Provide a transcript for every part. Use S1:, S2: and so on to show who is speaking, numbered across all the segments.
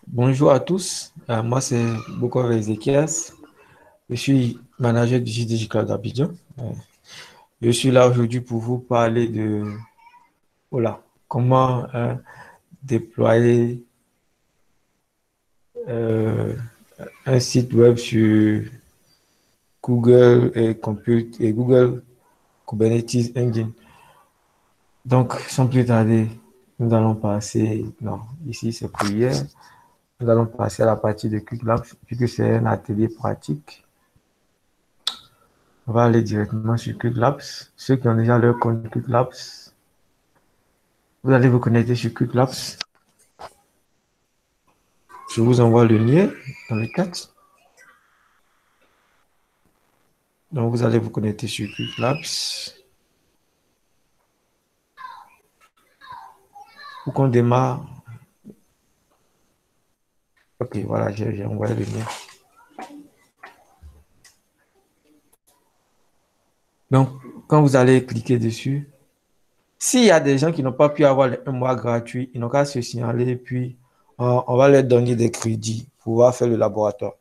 S1: Bonjour à tous. Moi, c'est Bokor Ezekias. Je suis manager du JDJ Cloud Abidjan. Je suis là aujourd'hui pour vous parler de voilà, comment déployer euh, un site web sur Google et Google Kubernetes Engine. Donc, sans plus tarder, nous allons passer, non, ici c'est pour hier, nous allons passer à la partie de QuickLab, puisque c'est un atelier pratique. On va aller directement sur QuickLabs. Ceux qui ont déjà leur compte QuickLabs, vous allez vous connecter sur QuickLabs. Je vous envoie le lien dans le chat. Donc, vous allez vous connecter sur QuickLabs. Pour qu'on démarre. Ok, voilà, j'ai envoyé le lien. Donc, quand vous allez cliquer dessus, s'il y a des gens qui n'ont pas pu avoir un mois gratuit, ils n'ont qu'à se signaler, puis on va leur donner des crédits pour pouvoir faire le laboratoire.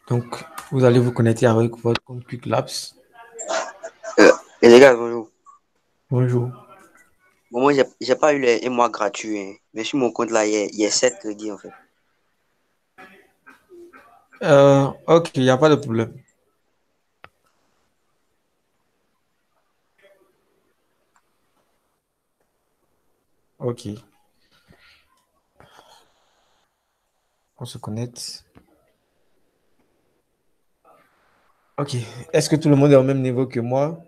S1: Donc, vous allez vous connecter avec votre compte QuickLabs.
S2: Et les gars, bonjour.
S1: Bonjour.
S2: Bon, moi, j'ai pas eu les 1 mois gratuits, hein. Mais sur mon compte là, il y a 7 crédits en fait.
S1: Ok, il n'y a pas de problème. Ok, on se connecte. Ok, est-ce que tout le monde est au même niveau que moi?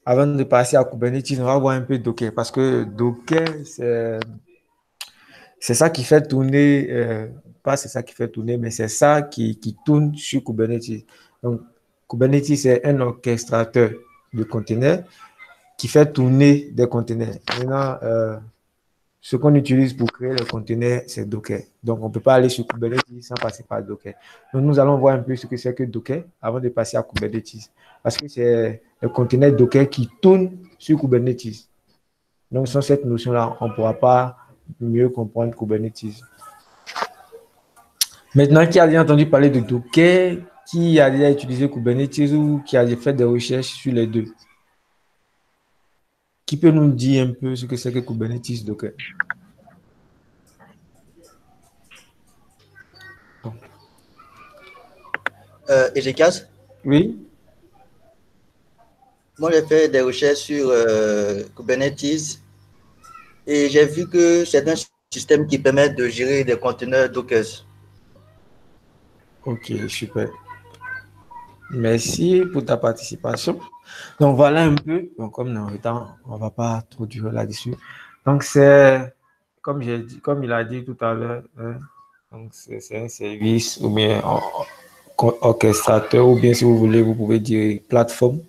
S1: Avant de passer à Kubernetes, on va voir un peu Docker parce que Docker, c'est ça qui fait tourner, pas c'est ça qui fait tourner, mais c'est ça qui tourne sur Kubernetes. Donc, Kubernetes, c'est un orchestrateur de conteneurs qui fait tourner des conteneurs. Maintenant, ce qu'on utilise pour créer le conteneur, c'est Docker. Donc, on ne peut pas aller sur Kubernetes sans passer par Docker. Donc, nous allons voir un peu ce que c'est que Docker avant de passer à Kubernetes. Parce que c'est le conteneur Docker qui tourne sur Kubernetes. Donc, sans cette notion-là, on ne pourra pas mieux comprendre Kubernetes. Maintenant, qui a déjà entendu parler de Docker, qui a déjà utilisé Kubernetes ou qui a fait des recherches sur les deux? Qui peut nous dire un peu ce que c'est que Kubernetes Docker?
S2: Ezekias,
S1: Oui?
S2: moi j'ai fait des recherches sur Kubernetes et j'ai vu que c'est un système qui permet de gérer des conteneurs Docker.
S1: Ok, super. Merci pour ta participation. Donc voilà un peu, donc, comme dans le temps, on ne va pas trop durer là-dessus. Donc c'est, comme j'ai dit, comme il a dit tout à l'heure, hein, donc c'est un service ou bien orchestrateur ou bien si vous voulez, vous pouvez dire plateforme.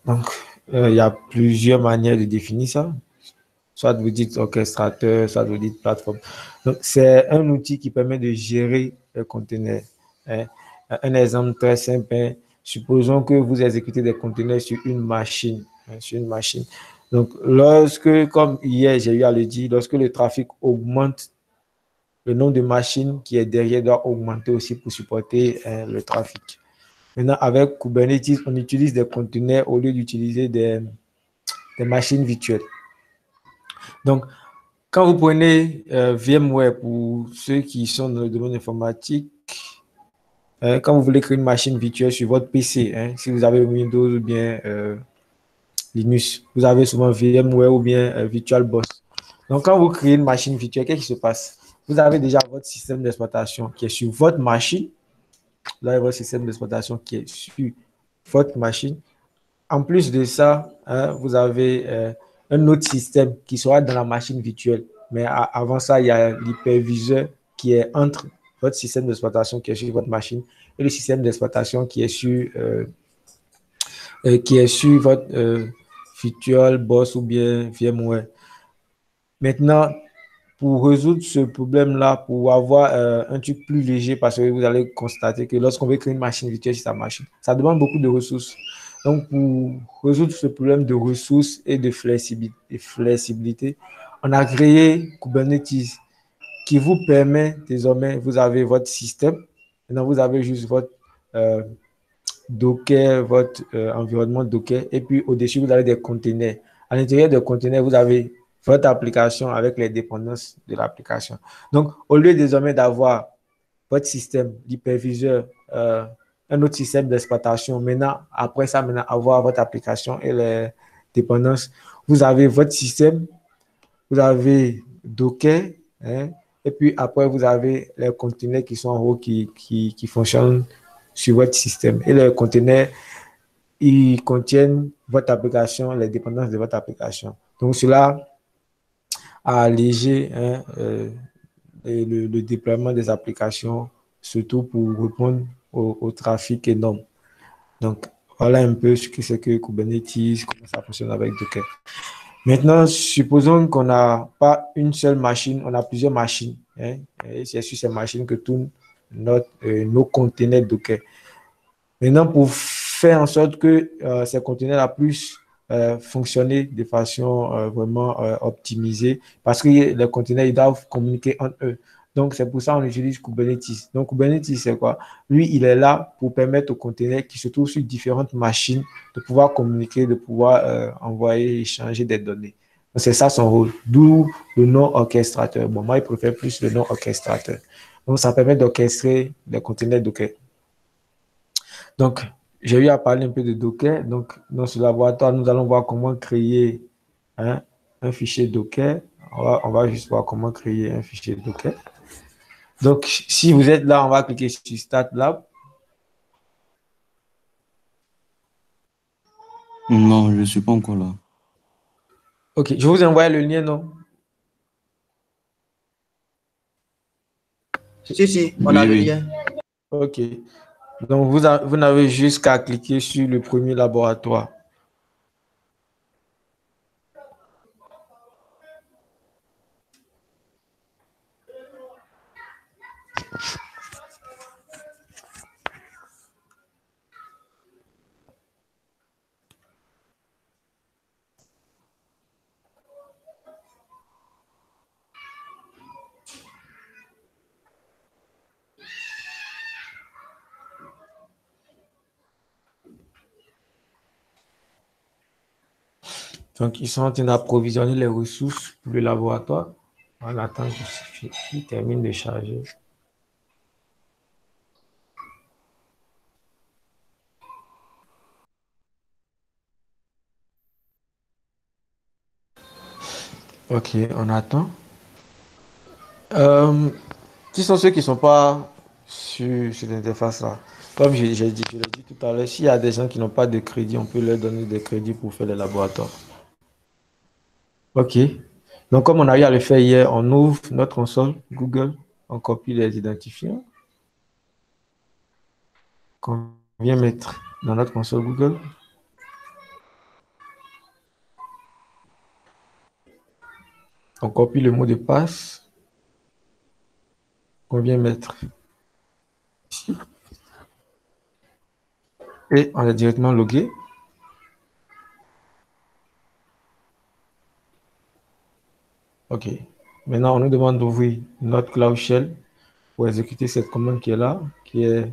S1: Donc il y a plusieurs manières de définir ça. Soit vous dites orchestrateur, soit vous dites plateforme. Donc c'est un outil qui permet de gérer les conteneurs, hein. Un exemple très simple, hein. Supposons que vous exécutez des conteneurs sur une machine, hein, sur une machine. Donc, lorsque, comme hier, j'ai eu à le dire, lorsque le trafic augmente, le nombre de machines qui est derrière doit augmenter aussi pour supporter le trafic. Maintenant, avec Kubernetes, on utilise des conteneurs au lieu d'utiliser des machines virtuelles. Donc, quand vous prenez VMware, pour ceux qui sont dans le domaine informatique, quand vous voulez créer une machine virtuelle sur votre PC, hein, si vous avez Windows ou bien Linux, vous avez souvent VMware ou bien VirtualBox. Donc, quand vous créez une machine virtuelle, qu'est-ce qui se passe? Vous avez déjà votre système d'exploitation qui est sur votre machine. Vous avez votre système d'exploitation qui est sur votre machine. En plus de ça, hein, vous avez un autre système qui sera dans la machine virtuelle. Mais avant ça, il y a l'hyperviseur qui est entre votre système d'exploitation qui est sur votre machine et le système d'exploitation qui est sur votre VirtualBox ou bien VMware. Maintenant, pour résoudre ce problème-là, pour avoir un truc plus léger, parce que vous allez constater que lorsqu'on veut créer une machine virtuelle sur sa machine, ça demande beaucoup de ressources. Donc, pour résoudre ce problème de ressources et de flexibilité, on a créé Kubernetes qui vous permet désormais, vous avez votre système, maintenant vous avez juste votre euh, Docker, votre environnement Docker, et puis au-dessus, vous avez des containers. À l'intérieur des containers, vous avez votre application avec les dépendances de l'application. Donc, au lieu désormais d'avoir votre système, l'hyperviseur, un autre système d'exploitation, maintenant, après ça, maintenant, avoir votre application et les dépendances, vous avez votre système, vous avez Docker, hein, et puis après, vous avez les conteneurs qui sont en haut qui fonctionnent sur votre système. Et les conteneurs, ils contiennent votre application, les dépendances de votre application. Donc, cela a allégé hein, le déploiement des applications, surtout pour répondre au trafic énorme. Donc, voilà un peu ce que c'est que Kubernetes, comment ça fonctionne avec Docker. Maintenant, supposons qu'on n'a pas une seule machine, on a plusieurs machines. Hein, et c'est sur ces machines que tournent nos conteneurs Docker. Maintenant, pour faire en sorte que ces conteneurs-là puissent fonctionner de façon vraiment optimisée, parce que les conteneurs, ils doivent communiquer entre eux. Donc, c'est pour ça qu'on utilise Kubernetes. Donc, Kubernetes, c'est quoi? Lui, il est là pour permettre aux conteneurs qui se trouvent sur différentes machines de pouvoir communiquer, de pouvoir envoyer, échanger des données. Donc, c'est ça son rôle. D'où le nom orchestrateur. Bon, moi, je préfère plus le nom orchestrateur. Donc, ça permet d'orchestrer les conteneurs Docker. Donc, j'ai eu à parler un peu de Docker. Donc, dans ce laboratoire, nous allons voir comment créer hein, un fichier Docker. On va juste voir comment créer un fichier Docker. Donc, si vous êtes là, on va cliquer sur Start Lab.
S3: Non, je ne suis pas encore là.
S1: OK, je vous envoie le lien, non?
S2: Si, on a le lien.
S1: OK. Donc, vous n'avez juste qu'à cliquer sur le premier laboratoire. Donc, ils sont en train d'approvisionner les ressources pour le laboratoire. On attend qu'il termine de charger. OK, on attend. Qui sont ceux qui ne sont pas sur cette interface-là? Comme je l'ai dit tout à l'heure, s'il y a des gens qui n'ont pas de crédit, on peut leur donner des crédits pour faire les laboratoires. OK. Donc, comme on a eu à le faire hier, on ouvre notre console Google, on copie les identifiants qu'on vient mettre dans notre console Google. On copie le mot de passe qu'on vient mettre ici. Et on est directement logué. OK. Maintenant, on nous demande d'ouvrir notre Cloud Shell pour exécuter cette commande qui est là, qui est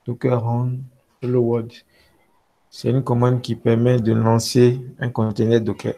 S1: docker run hello world. C'est une commande qui permet de lancer un conteneur Docker.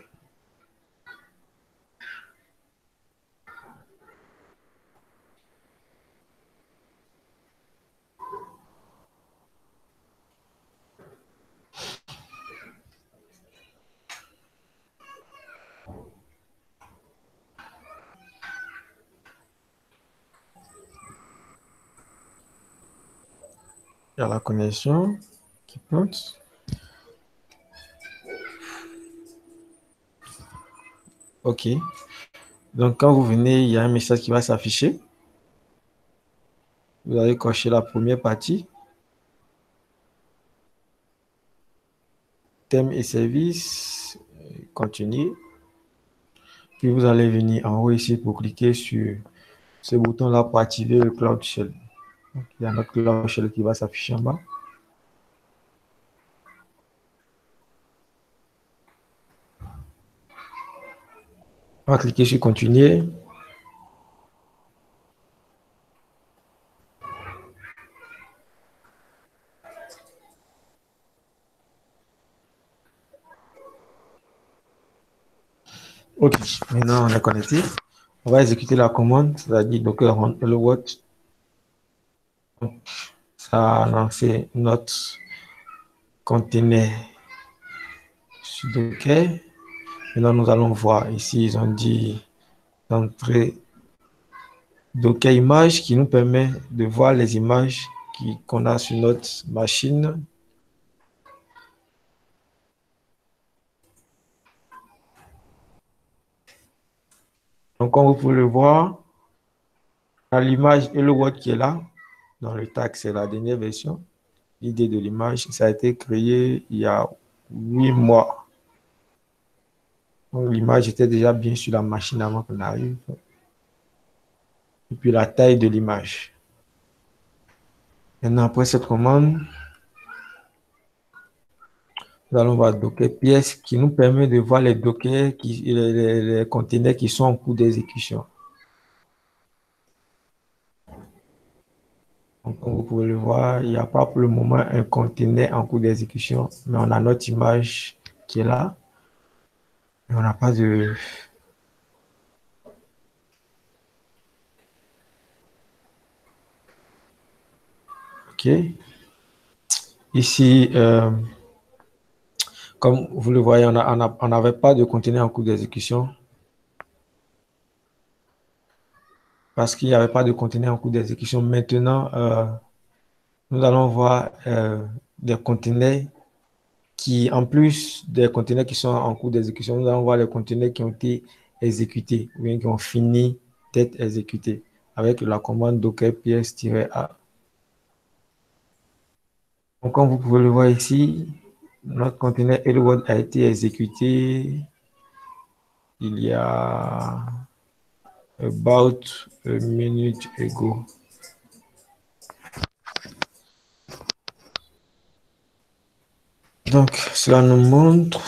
S1: Il y a la connexion qui plante. OK. Donc, quand vous venez, il y a un message qui va s'afficher. Vous allez cocher la première partie. Thème et services. Continuer. puis vous allez venir en haut ici pour cliquer sur ce bouton-là pour activer le Cloud Shell. Donc, il y a notre Cloud Shell qui va s'afficher en bas. On va cliquer sur Continuer. Ok, maintenant on est connecté. On va exécuter la commande, c'est-à-dire docker run hello world. Ça a lancé notre conteneur sur Docker. Maintenant, nous allons voir ici, ils ont dit d'entrer Docker image qui nous permet de voir les images qu'on a sur notre machine. Donc, comme vous pouvez le voir, l'image Hello World qui est là, dans le tag, c'est la dernière version. L'idée de l'image, ça a été créé il y a 8 mois. L'image était déjà bien sur la machine avant qu'on arrive. Et puis la taille de l'image. Maintenant, après cette commande, nous allons voir Docker pièce qui nous permet de voir les Docker, les conteneurs qui sont en cours d'exécution. Donc, comme vous pouvez le voir, il n'y a pas pour le moment un conteneur en cours d'exécution, mais on a notre image qui est là. Et on n'a pas de... OK. Ici, comme vous le voyez, on n'avait pas de conteneur en cours d'exécution. Parce qu'il n'y avait pas de conteneur en cours d'exécution. Maintenant, nous allons voir des conteneurs qui, en plus des conteneurs qui sont en cours d'exécution, nous allons voir les conteneurs qui ont été exécutés ou bien qui ont fini d'être exécutés avec la commande docker ps-a. Donc, comme vous pouvez le voir ici, notre conteneur hello world a été exécuté il y a about a minute ago. Donc, cela nous montre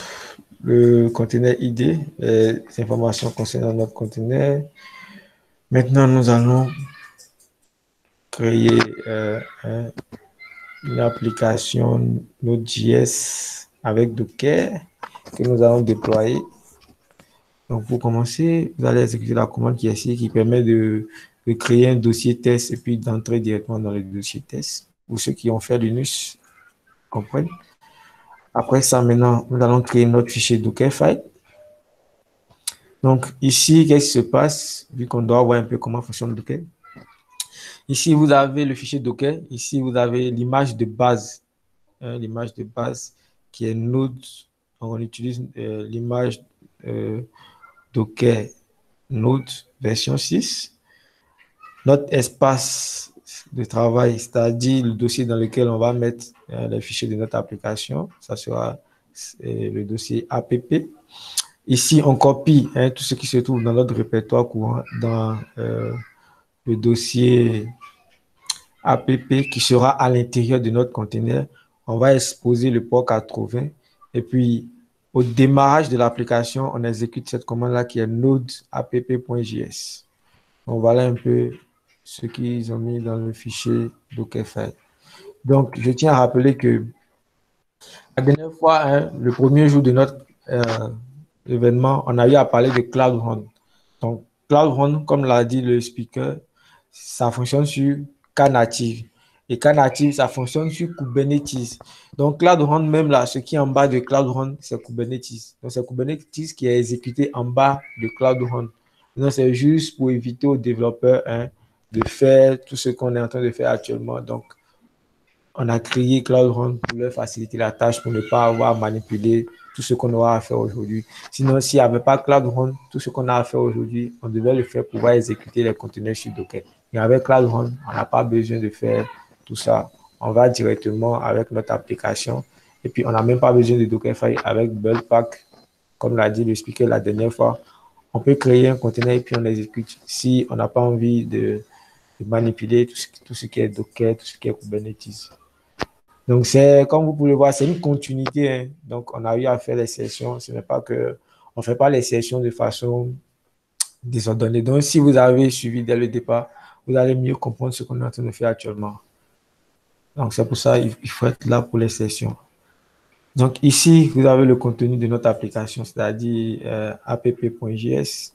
S1: le conteneur ID, les informations concernant notre conteneur. Maintenant, nous allons créer une application Node.js avec Docker que nous allons déployer. Donc, pour commencer, vous allez exécuter la commande qui est ici, qui permet de créer un dossier test et puis d'entrer directement dans le dossier test. Pour ceux qui ont fait Linux, comprennent. Après ça, maintenant, nous allons créer notre fichier Dockerfile. Donc, ici, qu'est-ce qui se passe, vu qu'on doit voir un peu comment fonctionne Docker. Ici, vous avez le fichier Docker. Ici, vous avez l'image de base. L'image de base qui est Node. On utilise l'image Docker Node version 6. Notre espace de travail, c'est-à-dire le dossier dans lequel on va mettre les fichiers de notre application, ça sera le dossier app. Ici, on copie tout ce qui se trouve dans notre répertoire courant dans le dossier app qui sera à l'intérieur de notre conteneur. On va exposer le port 80 et puis au démarrage de l'application, on exécute cette commande-là qui est node app.js. Donc, voilà un peu ce qu'ils ont mis dans le fichier Dockerfile. Donc, je tiens à rappeler que la dernière fois, le premier jour de notre événement, on a eu à parler de Cloud Run. Donc, Cloud Run, comme l'a dit le speaker, ça fonctionne sur Knative. Et Knative, ça fonctionne sur Kubernetes. Donc, Cloud Run, même là, ce qui est en bas de Cloud Run, c'est Kubernetes. Donc, c'est Kubernetes qui est exécuté en bas de Cloud Run. Donc, c'est juste pour éviter aux développeurs de faire tout ce qu'on est en train de faire actuellement. Donc, on a créé Cloud Run pour leur faciliter la tâche, pour ne pas avoir à manipuler tout ce qu'on aura à faire aujourd'hui. Sinon, s'il n'y avait pas Cloud Run, tout ce qu'on a à faire aujourd'hui, on devait le faire pour pouvoir exécuter les conteneurs sur Docker. Mais avec Cloud Run, on n'a pas besoin de faire tout ça. On va directement avec notre application. Et puis, on n'a même pas besoin de Dockerfile avec Buildpack. Comme l'a dit le speaker la dernière fois, on peut créer un conteneur et puis on exécute si on n'a pas envie de manipuler tout ce qui est Docker, tout ce qui est Kubernetes. Donc, comme vous pouvez voir, c'est une continuité. Hein. Donc, on a eu à faire les sessions. Ce n'est pas que on ne fait pas les sessions de façon désordonnée. Donc, si vous avez suivi dès le départ, vous allez mieux comprendre ce qu'on est en train de faire actuellement. Donc, c'est pour ça qu'il faut être là pour les sessions. Donc, ici, vous avez le contenu de notre application, c'est-à-dire app.js.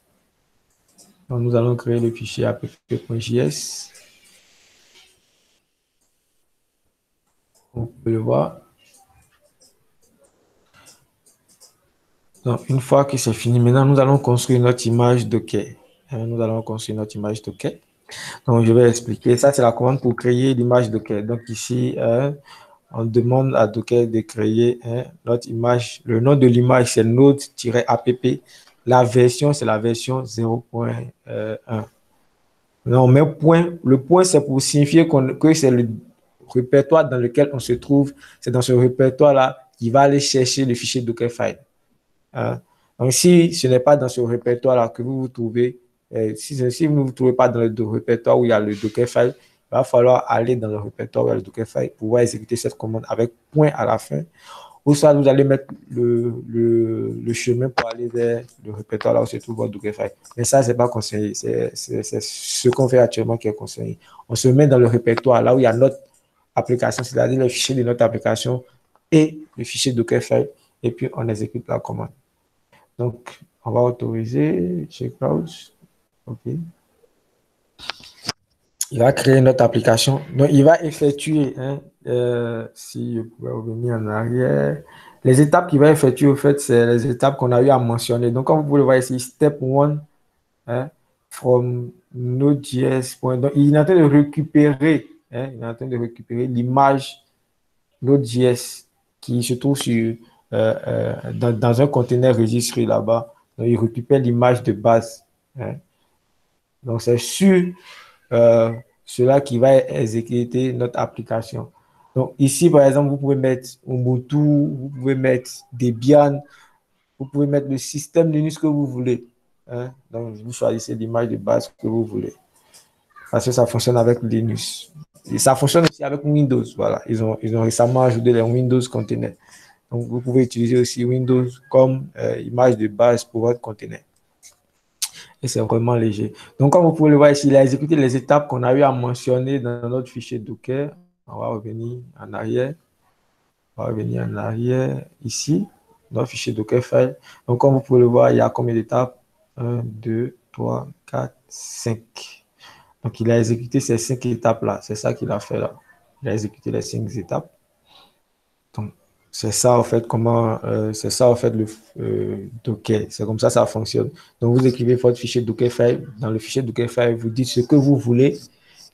S1: Donc, nous allons créer le fichier app.js. Vous pouvez le voir. Donc, une fois que c'est fini, maintenant, nous allons construire notre image Docker. Nous allons construire notre image Docker. Donc, je vais expliquer. Ça, c'est la commande pour créer l'image Docker. Donc, ici, on demande à Docker de créer notre image. Le nom de l'image, c'est node-app. La version, c'est la version 0.1. On met point. Le point, c'est pour signifier que c'est le répertoire dans lequel on se trouve. C'est dans ce répertoire-là qu'il va aller chercher le fichier Dockerfile. Donc, si ce n'est pas dans ce répertoire-là que vous vous trouvez, si vous ne vous trouvez pas dans le répertoire où il y a le Dockerfile, il va falloir aller dans le répertoire où il y a le Dockerfile pour pouvoir exécuter cette commande avec point à la fin. Ou soit vous allez mettre le chemin pour aller vers le répertoire là où se trouve votre Dockerfile. Mais ça, ce n'est pas conseillé. C'est ce qu'on fait actuellement qui est conseillé. On se met dans le répertoire là où il y a notre application, c'est-à-dire le fichier de notre application et le fichier Dockerfile, et puis on exécute la commande. Donc, on va autoriser checkout. OK. Il va créer notre application. Donc, il va effectuer, si je pouvais revenir en arrière, les étapes qu'il va effectuer, au fait, c'est les étapes qu'on a eu à mentionner. Donc, comme vous pouvez le voir ici, step 1, from Node.js. Donc, il est en train de récupérer, l'image Node.js qui se trouve sur, dans un conteneur registré là-bas. Donc, il récupère l'image de base. Donc, c'est sur cela qui va exécuter notre application. Donc, ici, par exemple, vous pouvez mettre Ubuntu, vous pouvez mettre Debian, vous pouvez mettre le système Linux que vous voulez. Donc, vous choisissez l'image de base que vous voulez. Parce que ça fonctionne avec Linux. Et ça fonctionne aussi avec Windows. Voilà. Ils ont récemment ajouté les Windows containers. Donc, vous pouvez utiliser aussi Windows comme image de base pour votre conteneur. Et c'est vraiment léger. Donc, comme vous pouvez le voir ici, il a exécuté les étapes qu'on a eu à mentionner dans notre fichier Docker. On va revenir en arrière. On va revenir en arrière ici, notre fichier Dockerfile. Donc, comme vous pouvez le voir, il y a combien d'étapes? 1, 2, 3, 4, 5. Donc, il a exécuté ces 5 étapes-là. C'est ça qu'il a fait là. Il a exécuté les 5 étapes. Donc, c'est ça, en fait, le Docker. C'est comme ça fonctionne. Donc, vous écrivez votre fichier Dockerfile. Dans le fichier Dockerfile, vous dites ce que vous voulez.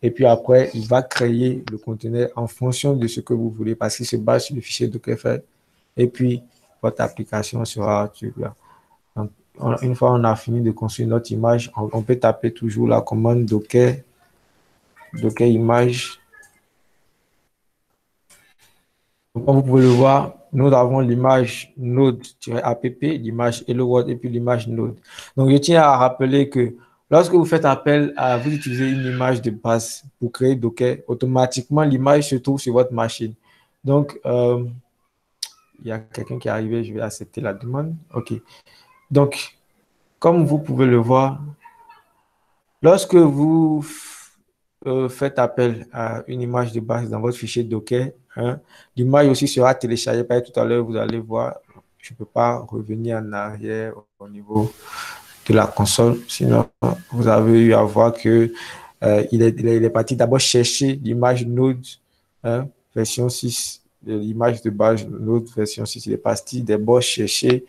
S1: Et puis après, il va créer le conteneur en fonction de ce que vous voulez parce qu'il se base sur le fichier Dockerfile. Et puis, votre application sera là. Donc, une fois on a fini de construire notre image, on peut taper toujours la commande Docker image. Donc, comme vous pouvez le voir, nous avons l'image node-app, l'image hello world et puis l'image node. Donc, je tiens à rappeler que lorsque vous faites appel à vous utilisez une image de base pour créer Docker, automatiquement, l'image se trouve sur votre machine. Donc, il y a quelqu'un qui est arrivé, je vais accepter la demande. OK. Donc, comme vous pouvez le voir, lorsque vous faites appel à une image de base dans votre fichier Docker, l'image aussi sera téléchargée. Par tout à l'heure, vous allez voir, je ne peux pas revenir en arrière au niveau de la console. Sinon, vous avez eu à voir que il est parti d'abord chercher l'image Node version 6, l'image de base Node version 6. Il est parti d'abord chercher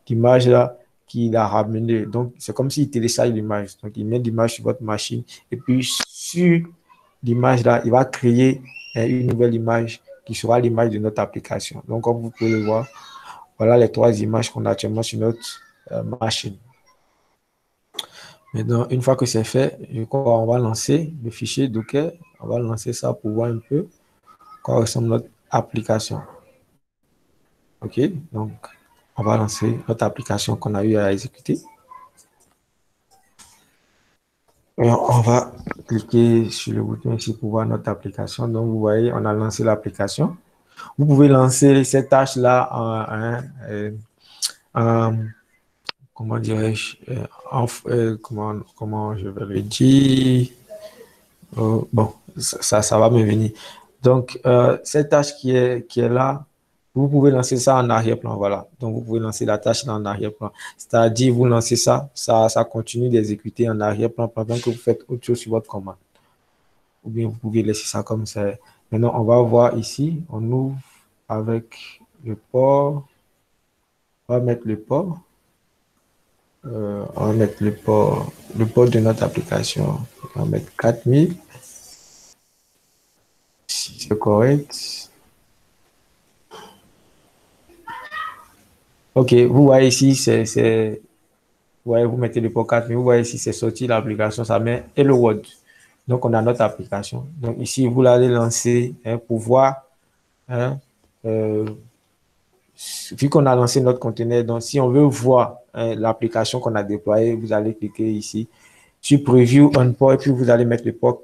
S1: l'image là qu'il a ramené. Donc, c'est comme s'il télécharge l'image. Donc, il met l'image sur votre machine. Et puis, sur l'image là, il va créer une nouvelle image qui sera l'image de notre application. Donc, comme vous pouvez le voir, voilà les 3 images qu'on a actuellement sur notre machine. Maintenant, une fois que c'est fait, je crois qu'on va lancer le fichier Docker. On va lancer ça pour voir un peu quoi ressemble notre application. OK, donc on va lancer notre application qu'on a eu à exécuter. Et on va cliquer sur le bouton ici pour voir notre application. Donc, vous voyez, on a lancé l'application. Vous pouvez lancer cette tâche-là en, comment dirais-je, comment je vais le dire. Bon, ça va me venir. Donc, cette tâche qui est là, vous pouvez lancer ça en arrière-plan, voilà. Donc, vous pouvez lancer la tâche là en arrière-plan. C'est-à-dire, vous lancez ça continue d'exécuter en arrière-plan pendant que vous faites autre chose sur votre commande. Ou bien, vous pouvez laisser ça comme ça. Maintenant, on va voir ici, on ouvre avec le port. On va mettre le port. On va mettre le port de notre application. On va mettre 4000. Si c'est correct. OK, vous voyez ici, vous voyez, vous mettez le port 4000. Vous voyez ici, c'est sorti l'application, ça met Hello World. Donc, on a notre application. Donc, ici, vous l'allez lancer pour voir, hein, vu qu'on a lancé notre conteneur, donc si on veut voir l'application qu'on a déployée, vous allez cliquer ici sur Preview on port et puis vous allez mettre le port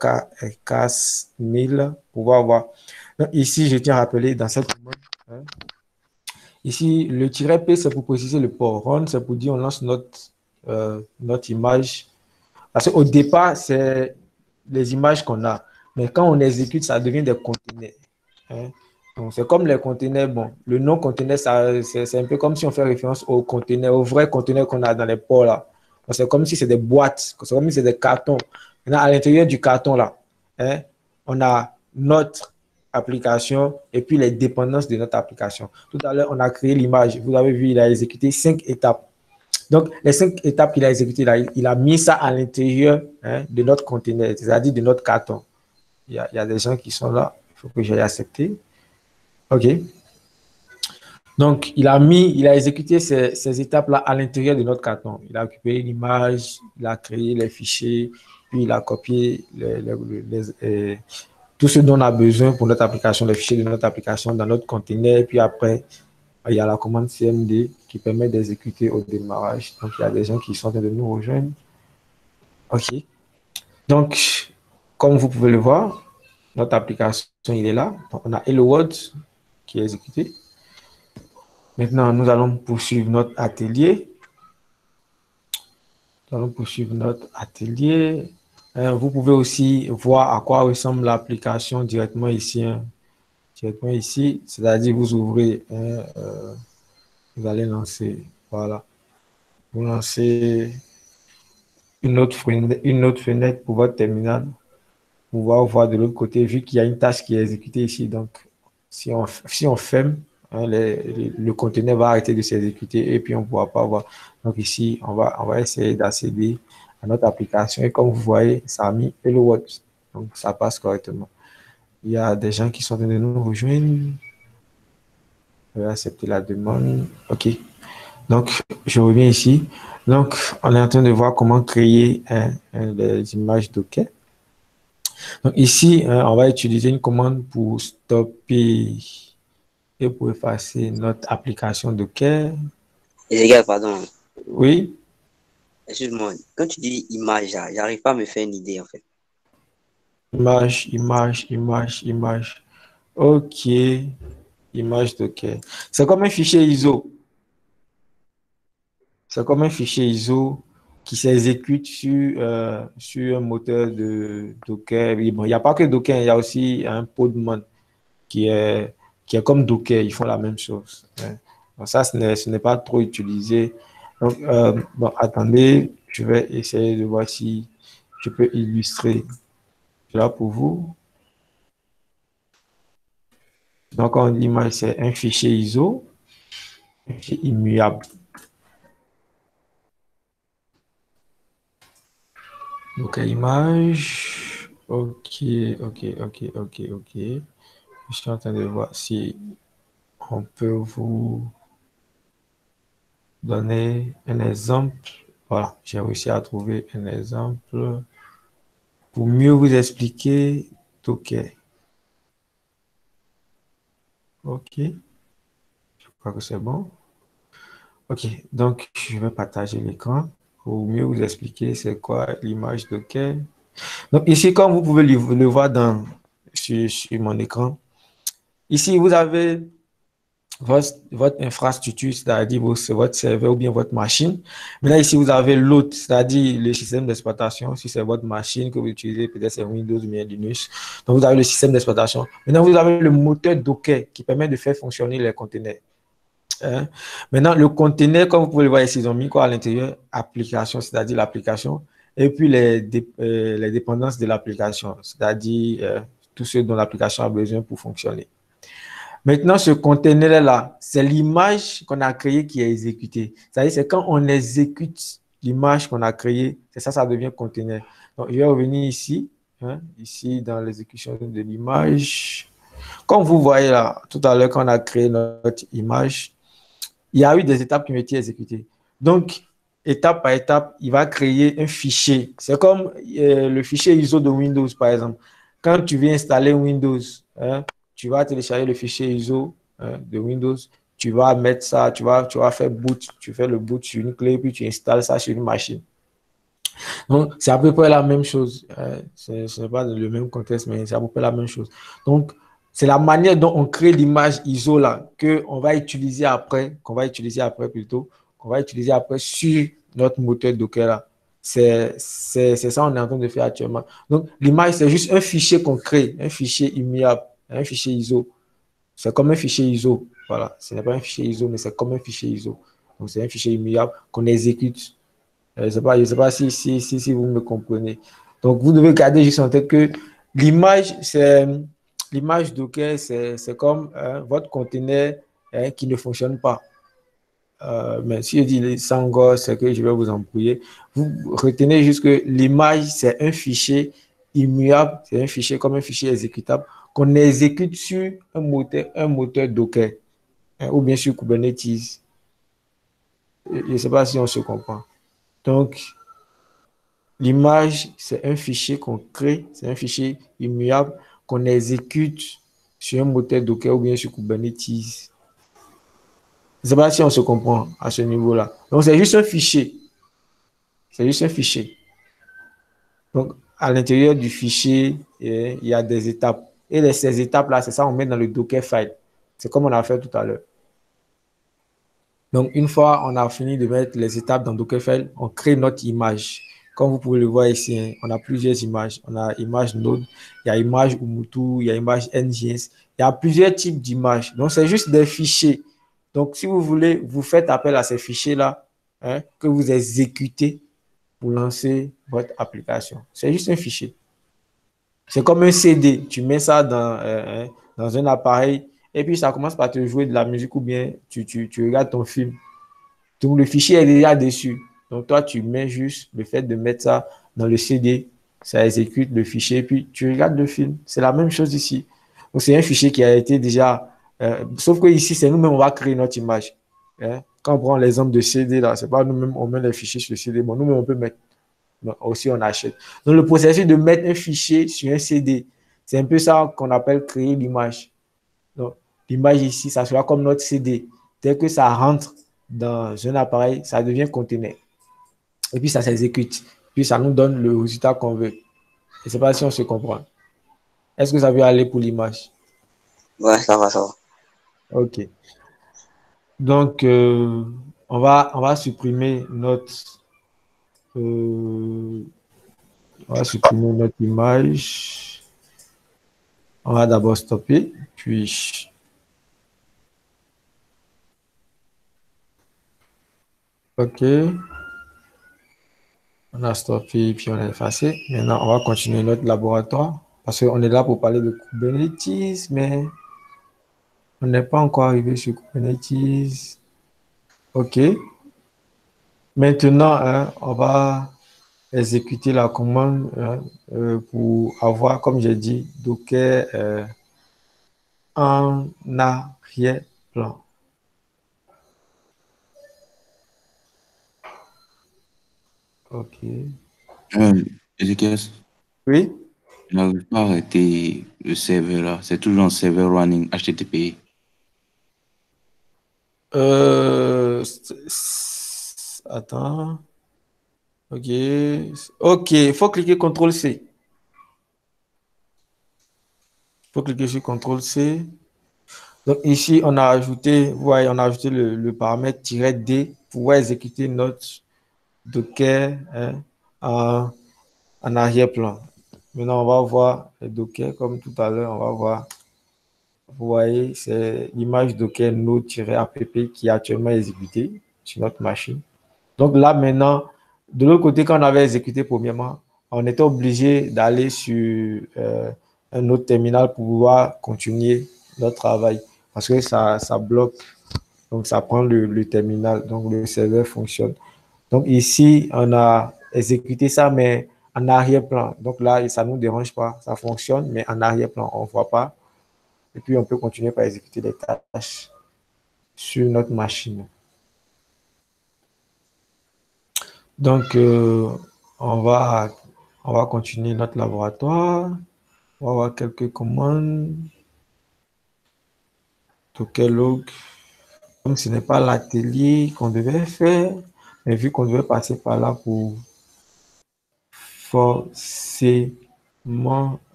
S1: K1000 pour voir. Donc, ici, je tiens à rappeler dans cette commande, hein, ici, le "-p", c'est pour préciser le port. Run, c'est pour dire on lance notre image. Parce qu'au départ, c'est les images qu'on a. Mais quand on exécute, ça devient des conteneurs. Hein. Donc, c'est comme les conteneurs. Bon, le nom conteneur, c'est un peu comme si on fait référence aux conteneurs, aux vrais conteneurs qu'on a dans les ports là. C'est comme si c'est des boîtes, c'est comme si c'est des cartons. Maintenant, à l'intérieur du carton là, hein, on a notre application et puis les dépendances de notre application. Tout à l'heure, on a créé l'image. Vous avez vu, il a exécuté 5 étapes. Donc, les 5 étapes qu'il a exécutées, là, il a mis ça à l'intérieur, hein, de notre conteneur, c'est-à-dire de notre carton. Il y a des gens qui sont là. Il faut que j'aille accepter. OK. Donc, il a exécuté ces étapes-là à l'intérieur de notre carton. Il a récupéré l'image, il a créé les fichiers, puis il a copié tout ce dont on a besoin pour notre application, les fichiers de notre application dans notre conteneur. Puis après, il y a la commande CMD qui permet d'exécuter au démarrage. Donc, il y a des gens qui sont en train de nous rejoindre. OK. Donc, comme vous pouvez le voir, notre application, il est là. Donc, on a Hello World qui est exécuté. Maintenant, nous allons poursuivre notre atelier. Vous pouvez aussi voir à quoi ressemble l'application directement ici. Directement ici, c'est-à-dire vous ouvrez, vous allez lancer, voilà. Vous lancez une autre fenêtre pour votre terminal. Pour pouvoir voir de l'autre côté, vu qu'il y a une tâche qui est exécutée ici. Donc, si on ferme, hein, le conteneur va arrêter de s'exécuter et puis on ne pourra pas voir. Donc, ici, on va essayer d'accéder à notre application. Et comme vous voyez, ça a mis Hello World. Donc, ça passe correctement. Il y a des gens qui sont en train de nous rejoindre. Je vais accepter la demande. OK. Donc, je reviens ici. Donc, on est en train de voir comment créer des images Docker. Donc ici, on va utiliser une commande pour stopper et pour effacer notre application Docker.
S4: Les gars, pardon.
S1: Oui.
S4: Excuse-moi. Quand tu dis image, j'arrive pas à me faire une idée en fait.
S1: Image. OK. Image Docker. C'est comme un fichier ISO. C'est comme un fichier ISO qui s'exécute sur un moteur de Docker. Bon, il n'y a pas que Docker, il y a aussi un Podman qui est comme Docker, ils font la même chose. Donc ça, ce n'est pas trop utilisé. Donc, bon, attendez, je vais essayer de voir si je peux illustrer cela pour vous. Donc, on dit l'image, c'est un fichier ISO, un fichier immuable. Donc, l'image, OK. Je suis en train de voir si on peut vous donner un exemple. Voilà, j'ai réussi à trouver un exemple pour mieux vous expliquer Docker. OK, je crois que c'est bon. OK, donc je vais partager l'écran. pour mieux vous expliquer c'est quoi l'image Docker. Donc ici, comme vous pouvez le voir sur mon écran, ici vous avez votre infrastructure, c'est-à-dire votre serveur ou bien votre machine. Maintenant, ici, vous avez l'autre, c'est-à-dire le système d'exploitation. Si c'est votre machine que vous utilisez, peut-être c'est Windows ou bien Linux. Donc, vous avez le système d'exploitation. Maintenant, vous avez le moteur Docker qui permet de faire fonctionner les conteneurs. Hein? Maintenant, le conteneur, comme vous pouvez le voir ici, ils ont mis quoi à l'intérieur? Application, c'est-à-dire l'application. Et puis, les dépendances de l'application, c'est-à-dire tout ce dont l'application a besoin pour fonctionner. Maintenant, ce conteneur-là, c'est l'image qu'on a créée qui est exécutée. C'est-à-dire, c'est quand on exécute l'image qu'on a créée, c'est ça, ça devient conteneur. Donc, je vais revenir ici, hein, ici dans l'exécution de l'image. Comme vous voyez là, tout à l'heure, quand on a créé notre image, il y a eu des étapes qui ont été exécutées. Donc, étape par étape, il va créer un fichier. C'est comme le fichier ISO de Windows, par exemple. Quand tu viens installer Windows, hein, tu vas télécharger le fichier ISO de Windows, tu vas mettre ça, tu vas faire boot, tu fais le boot sur une clé, puis tu installes ça sur une machine. Donc, c'est à peu près la même chose. Ce n'est pas le même contexte, mais c'est à peu près la même chose. Donc, c'est la manière dont on crée l'image ISO là qu'on va utiliser après, qu'on va utiliser après sur notre moteur Docker là. C'est ça qu'on est en train de faire actuellement. Donc, l'image, c'est juste un fichier qu'on crée, un fichier immuable, un fichier ISO. C'est comme un fichier ISO. Voilà. Ce n'est pas un fichier ISO, mais c'est comme un fichier ISO. Donc, c'est un fichier immuable qu'on exécute. Je ne sais pas si vous me comprenez. Donc, vous devez garder juste en tête que l'image, l'image Docker, c'est comme votre conteneur qui ne fonctionne pas. Mais si je dis sans gosse, c'est que je vais vous embrouiller. Vous retenez juste que l'image, c'est un fichier immuable, c'est un fichier comme un fichier exécutable qu'on exécute sur un moteur Docker ou bien sur Kubernetes. Je ne sais pas si on se comprend. Donc, l'image, c'est un fichier qu'on crée, c'est un fichier immuable qu'on exécute sur un moteur Docker ou bien sur Kubernetes. Je ne sais pas si on se comprend à ce niveau-là. Donc, c'est juste un fichier. C'est juste un fichier. Donc, à l'intérieur du fichier, il y a des étapes. Et ces étapes-là, c'est ça qu'on met dans le Dockerfile. C'est comme on a fait tout à l'heure. Donc, une fois on a fini de mettre les étapes dans Dockerfile, on crée notre image. Comme vous pouvez le voir ici, on a plusieurs images. On a image Node, il y a image Ubuntu, il y a image NGS. Il y a plusieurs types d'images. Donc, c'est juste des fichiers. Donc, si vous voulez, vous faites appel à ces fichiers-là que vous exécutez pour lancer votre application. C'est juste un fichier. C'est comme un CD. Tu mets ça dans un appareil et puis ça commence par te jouer de la musique ou bien tu regardes ton film. Donc, le fichier est déjà dessus. Donc, toi, tu mets juste le fait de mettre ça dans le CD, ça exécute le fichier, puis tu regardes le film. C'est la même chose ici. Donc, c'est un fichier qui a été déjà... sauf que ici, c'est nous-mêmes, on va créer notre image. Quand on prend l'exemple de CD, là, c'est pas nous-mêmes, on met les fichiers sur le CD. Bon, nous-mêmes, on peut mettre. Donc, aussi, on achète. Donc, le processus de mettre un fichier sur un CD, c'est un peu ça qu'on appelle créer l'image. Donc, l'image ici, ça sera comme notre CD. Dès que ça rentre dans un appareil, ça devient conteneur. Et puis, ça s'exécute. Puis, ça nous donne le résultat qu'on veut. Je ne sais pas si on se comprend. Est-ce que ça veut aller pour l'image?
S4: Ouais, ça va, ça va.
S1: OK. Donc, on va supprimer on va supprimer notre image. On va d'abord stopper, puis... OK. On a stoppé, puis on a effacé. Maintenant, on va continuer notre laboratoire parce qu'on est là pour parler de Kubernetes, mais on n'est pas encore arrivé sur Kubernetes. OK. Maintenant, on va exécuter la commande pour avoir, comme j'ai dit, Docker en arrière-plan. OK.
S3: Ezekiel,
S1: Oui?
S3: je n'arrive pas à arrêter le serveur là. C'est toujours un serveur running HTTP.
S1: Attends. OK. OK, il faut cliquer CTRL-C. Il faut cliquer sur CTRL-C. Donc ici, on a ajouté, vous voyez, on a ajouté le paramètre "-d" pour pouvoir exécuter notre Docker, hein, en arrière-plan. Maintenant, on va voir le Docker comme tout à l'heure. On va voir. Vous voyez, c'est l'image Docker node-app qui est actuellement exécutée sur notre machine. Donc là, maintenant, de l'autre côté, quand on avait exécuté premièrement, on était obligé d'aller sur un autre terminal pour pouvoir continuer notre travail parce que ça bloque. Donc, ça prend le terminal. Donc, le serveur fonctionne. Donc, ici, on a exécuté ça, mais en arrière-plan. Donc là, ça ne nous dérange pas. Ça fonctionne, mais en arrière-plan, on ne voit pas. Et puis, on peut continuer par exécuter les tâches sur notre machine. Donc, on va continuer notre laboratoire. On va voir quelques commandes. Docker log. Comme ce n'est pas l'atelier qu'on devait faire, mais vu qu'on devait passer par là pour forcément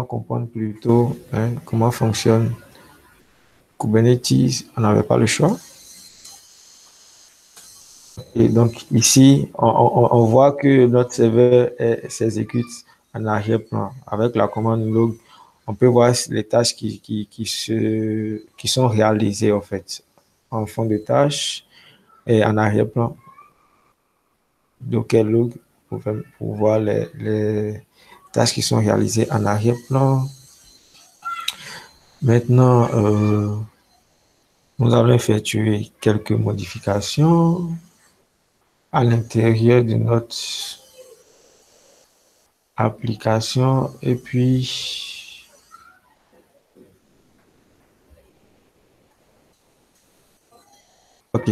S1: comprendre plutôt comment fonctionne Kubernetes, on n'avait pas le choix. Et donc ici, on voit que notre serveur s'exécute en arrière-plan. Avec la commande log, on peut voir les tâches qui sont réalisées en fait, en fond de tâches et en arrière-plan. Docker log pour voir les tâches qui sont réalisées en arrière-plan. Maintenant, nous allons effectuer quelques modifications à l'intérieur de notre application et puis OK.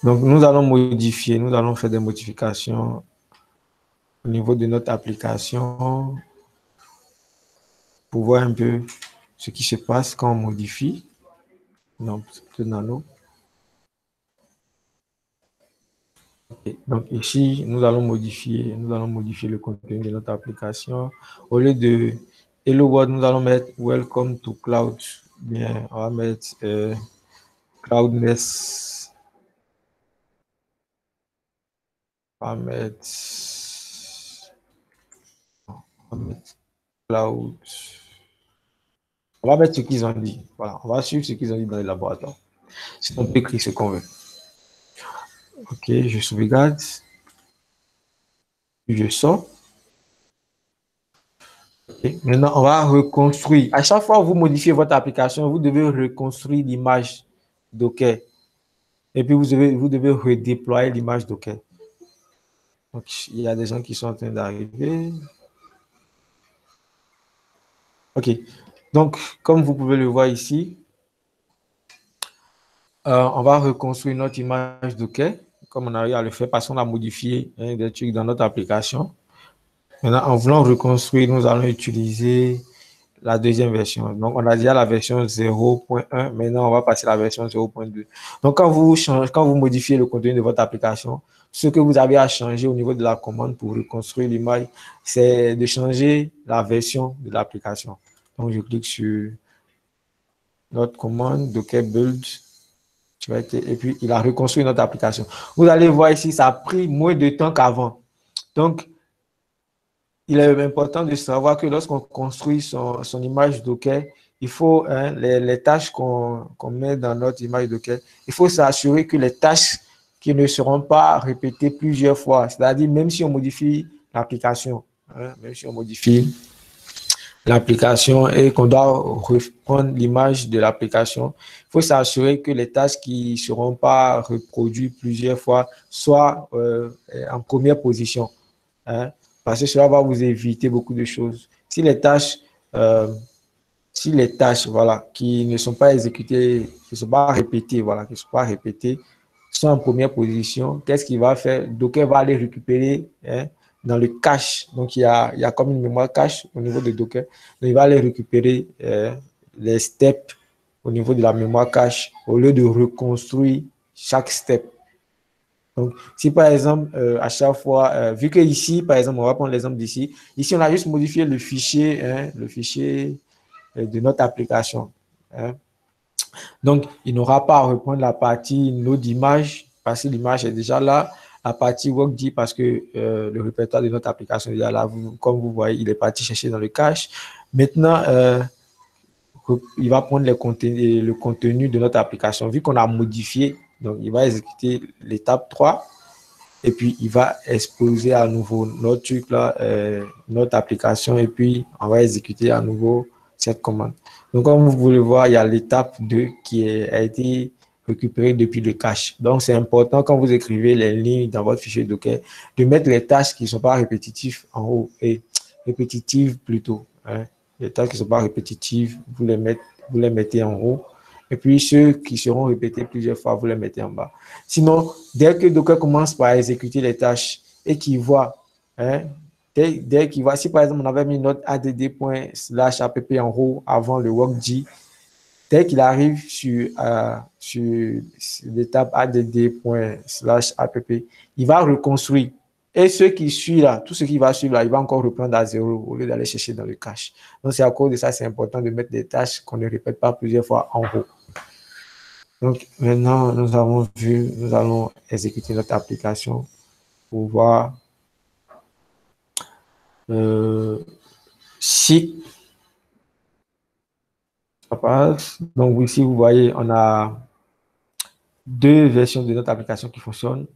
S1: Donc nous allons faire des modifications au niveau de notre application pour voir un peu ce qui se passe quand on modifie. Donc, nano. Okay. Donc ici, nous allons modifier le contenu de notre application. Au lieu de Hello World, nous allons mettre Welcome to Cloud. Bien, on va mettre Cloudness. On va mettre Cloud. On va mettre ce qu'ils ont dit. Voilà, on va suivre ce qu'ils ont dit dans le laboratoire. Sinon, on peut écrire ce qu'on veut. OK, je sauvegarde. Je sors. Okay. Maintenant, on va reconstruire. À chaque fois que vous modifiez votre application, vous devez reconstruire l'image Docker. Et puis, vous devez redéployer l'image Docker. Donc, il y a des gens qui sont en train d'arriver. OK. Donc, comme vous pouvez le voir ici, on va reconstruire notre image Docker, comme on arrive à le faire, parce qu'on a modifié des trucs dans notre application. Maintenant, en voulant reconstruire, nous allons utiliser la deuxième version. Donc, on a déjà la version 0.1. Maintenant, on va passer à la version 0.2. Donc, quand vous modifiez le contenu de votre application, ce que vous avez à changer au niveau de la commande pour reconstruire l'image, c'est de changer la version de l'application. Donc, je clique sur notre commande, Docker build, et puis il a reconstruit notre application. Vous allez voir ici, ça a pris moins de temps qu'avant. Donc, il est important de savoir que lorsqu'on construit son image Docker, il faut les tâches qu'on met dans notre image Docker, il faut s'assurer que les tâches qui ne seront pas répétées plusieurs fois, c'est-à-dire même si on modifie l'application, et qu'on doit reprendre l'image de l'application, il faut s'assurer que les tâches qui ne seront pas reproduites plusieurs fois soient en première position. Parce que cela va vous éviter beaucoup de choses. Si les tâches, voilà, qui ne sont pas exécutées, qui ne sont pas répétées, sont en première position, qu'est-ce qu'il va faire? Docker va les récupérer dans le cache. Donc, il y a comme une mémoire cache au niveau de Docker. Donc, il va les récupérer les steps au niveau de la mémoire cache au lieu de reconstruire chaque step. Donc, si par exemple, à chaque fois, vu que ici, par exemple, on va prendre l'exemple d'ici, ici, on a juste modifié le fichier, hein, de notre application. Hein. Donc, il n'aura pas à reprendre la partie node d'image parce que l'image est déjà là. La partie workd parce que le répertoire de notre application est déjà là. Comme vous voyez, il est parti chercher dans le cache. Maintenant, il va prendre le contenu de notre application. Vu qu'on a modifié, donc il va exécuter l'étape 3 et puis il va exposer à nouveau notre truc là, notre application et puis on va exécuter à nouveau cette commande. Donc, comme vous pouvez le voir, il y a l'étape 2 qui a été récupérée depuis le cache. Donc, c'est important quand vous écrivez les lignes dans votre fichier Docker de mettre les tâches qui ne sont pas répétitives en haut et répétitives plutôt. Hein. Les tâches qui ne sont pas répétitives, vous les mettez en haut. Et puis, ceux qui seront répétés plusieurs fois, vous les mettez en bas. Sinon, dès que Docker commence par exécuter les tâches et qu'il voit, hein, dès qu'il voit, si par exemple on avait mis notre add./app en haut avant le workd, dès qu'il arrive sur l'étape add./app, il va reconstruire. Et ce qui suit là, tout ce qui va suivre là, il va encore reprendre à zéro au lieu d'aller chercher dans le cache. Donc, c'est à cause de ça, c'est important de mettre des tâches qu'on ne répète pas plusieurs fois en haut. Donc, maintenant, nous allons exécuter notre application pour voir si ça passe. Donc, ici, vous voyez, on a deux versions de notre application qui fonctionnent.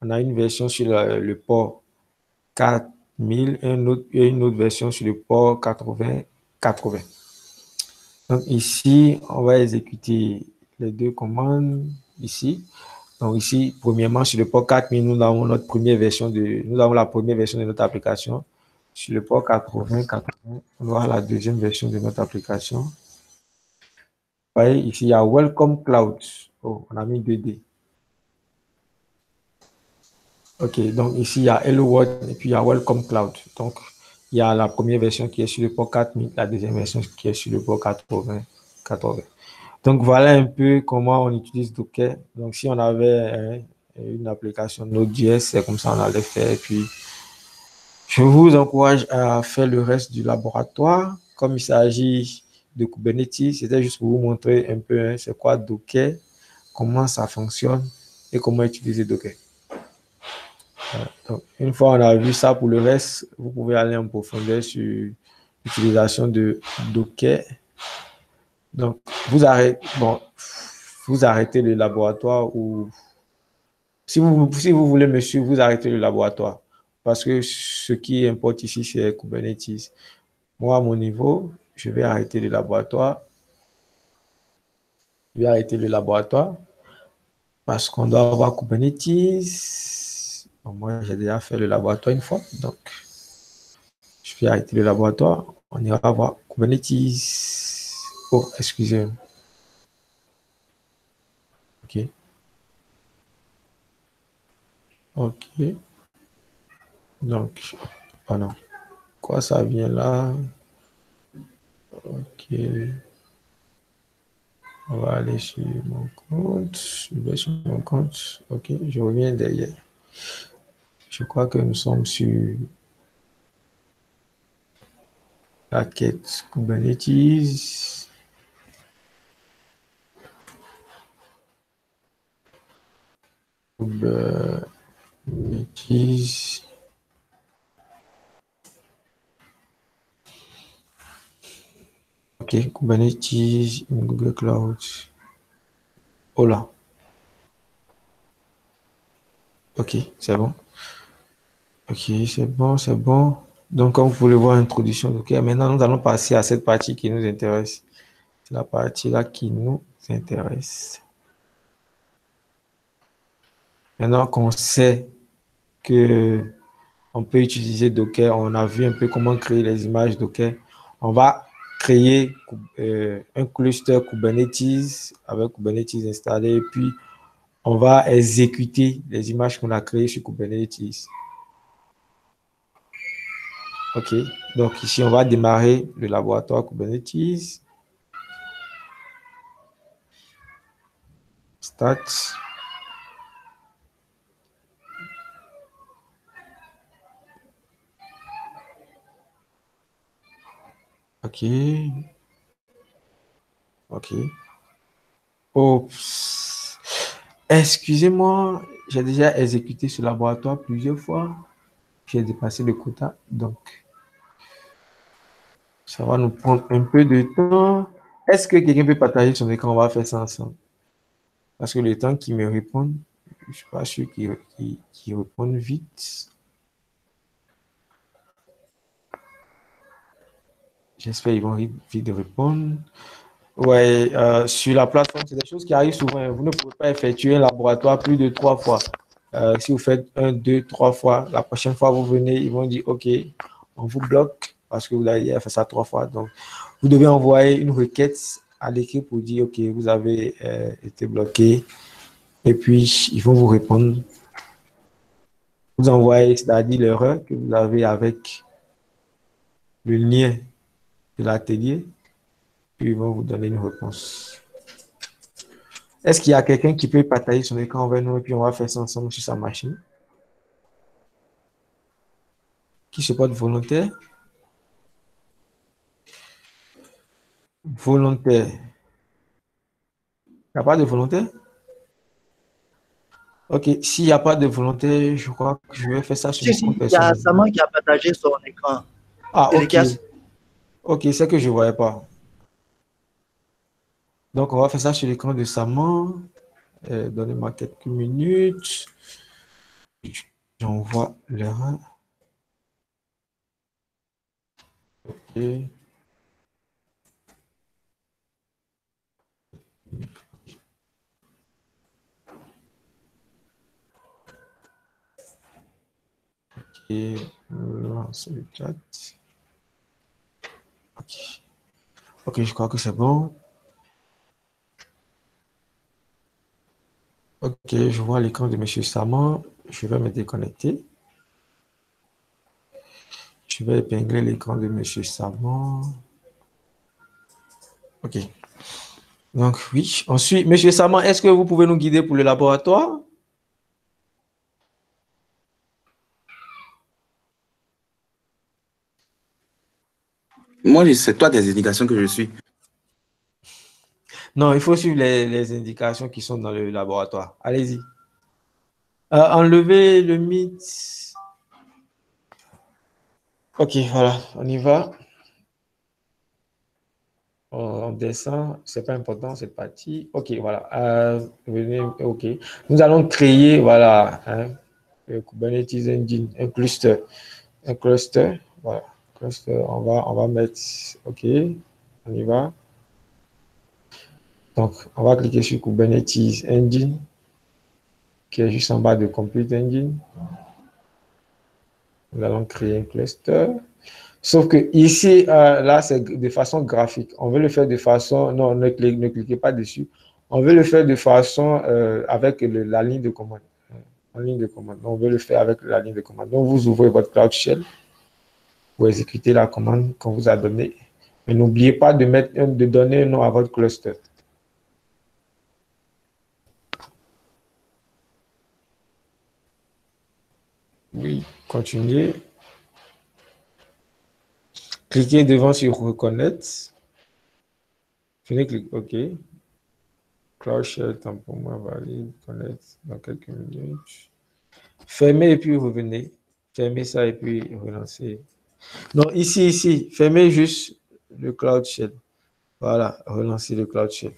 S1: On a une version sur le port 4000 et une autre version sur le port 8080. Donc, ici, on va exécuter les deux commandes ici. Donc, ici, premièrement, sur le port 4000, nous avons la première version de notre application. Sur le port 8080, on aura la deuxième version de notre application. Vous voyez, ici, il y a Welcome Cloud. Oh, on a mis 2D. OK, donc ici, il y a Hello World et puis il y a Welcome Cloud. Donc, il y a la première version qui est sur le port 4000, la deuxième version qui est sur le port 8080. Donc, voilà un peu comment on utilise Docker. Donc, si on avait une application Node.js, c'est comme ça on allait faire. Et puis, je vous encourage à faire le reste du laboratoire. Comme il s'agit de Kubernetes, c'était juste pour vous montrer un peu c'est quoi Docker, comment ça fonctionne et comment utiliser Docker. Donc, une fois on a vu ça, pour le reste, vous pouvez aller en profondeur sur l'utilisation de Docker. Donc, vous arrêtez le laboratoire ou si vous voulez me suivre, vous arrêtez le laboratoire parce que ce qui importe ici, c'est Kubernetes. Moi, à mon niveau, je vais arrêter le laboratoire. Je vais arrêter le laboratoire parce qu'on doit avoir Kubernetes. Bon, moi, j'ai déjà fait le laboratoire une fois, donc je vais arrêter le laboratoire. On ira voir Kubernetes. Oh, excusez-moi. OK. OK. Donc, oh non. Quoi, ça vient là? OK. On va aller sur mon compte. Je vais sur mon compte. OK, je reviens derrière. Je crois que nous sommes sur la quête Kubernetes. Kubernetes. OK, Kubernetes, Google Cloud. Oh là. OK, c'est bon. OK, c'est bon, c'est bon. Donc, comme vous pouvez le voir, introduction. OK, maintenant, nous allons passer à cette partie qui nous intéresse. C'est la partie là qui nous intéresse. Maintenant qu'on sait que on peut utiliser Docker, on a vu un peu comment créer les images Docker. On va créer un cluster Kubernetes avec Kubernetes installé, et puis on va exécuter les images qu'on a créées sur Kubernetes. OK, donc ici, on va démarrer le laboratoire Kubernetes. Start. Ok. Ok. Oups. Excusez-moi, j'ai déjà exécuté ce laboratoire plusieurs fois. J'ai dépassé le quota, donc ça va nous prendre un peu de temps. Est-ce que quelqu'un peut partager son écran? On va faire ça ensemble. Parce que le temps qu'ils me répondent, je ne suis pas sûr qu'ils répondent vite. J'espère qu'ils vont vite répondre. Ouais, sur la plateforme, c'est des choses qui arrivent souvent. Vous ne pouvez pas effectuer un laboratoire plus de 3 fois. Si vous faites 1, 2, 3 fois, la prochaine fois vous venez, ils vont dire OK, on vous bloque parce que vous avez fait ça 3 fois. Donc, vous devez envoyer une requête à l'équipe pour dire OK, vous avez été bloqué. Et puis, ils vont vous répondre. Vous envoyez, c'est-à-dire l'erreur que vous avez avec le lien de l'atelier, puis ils vont vous donner une réponse. Est-ce qu'il y a quelqu'un qui peut partager son écran avec nous et puis on va faire ça ensemble sur sa machine? Qui se porte volontaire? Volontaire. Il n'y a pas de volontaire? Ok, s'il n'y a pas de volontaire, je crois que je vais faire ça sur
S2: Si,
S1: mon
S2: si,
S1: compte
S2: il y a
S1: personnel.
S2: Saman qui a partagé son écran.
S1: Ah, ok.
S2: Télécast.
S1: Ok, c'est que je ne voyais pas. Donc, on va faire ça sur l'écran de Saman. Donnez-moi quelques minutes. J'envoie l'erreur. Ok. Et lancer le chat. Ok. Ok, je crois que c'est bon. Ok, je vois l'écran de Monsieur Saman. Je vais me déconnecter. Je vais épingler l'écran de Monsieur Saman. Ok. Donc, oui. Ensuite, Monsieur Saman, est-ce que vous pouvez nous guider pour le laboratoire?
S3: Moi, c'est toi des indications que je suis.
S1: Non, il faut suivre les indications qui sont dans le laboratoire. Allez-y. Enlevez le mythe. Ok, voilà, on y va. On descend, c'est pas important cette partie. Ok, voilà. Venez, ok. Nous allons créer, voilà, le Kubernetes Engine, un cluster. Un cluster, voilà. Cluster, on va mettre, ok, on y va. Donc, on va cliquer sur Kubernetes Engine, qui est juste en bas de Compute Engine. Nous allons créer un cluster. Sauf que ici, là, c'est de façon graphique. On veut le faire de façon... Non, ne cliquez pas dessus. On veut le faire de façon avec la ligne de commande. En ligne de commande. On veut le faire avec la ligne de commande. Donc, vous ouvrez votre Cloud Shell pour exécuter la commande qu'on vous a donnée. Mais n'oubliez pas de donner un nom à votre cluster. Oui, continuez. Cliquez devant sur Reconnaître. Venez cliquer OK. Cloud Shell, tampon, valide, connect dans quelques minutes. Fermez et puis revenez. Fermez ça et puis relancez. Non, ici. Fermez juste le Cloud Shell. Voilà, relancez le Cloud Shell.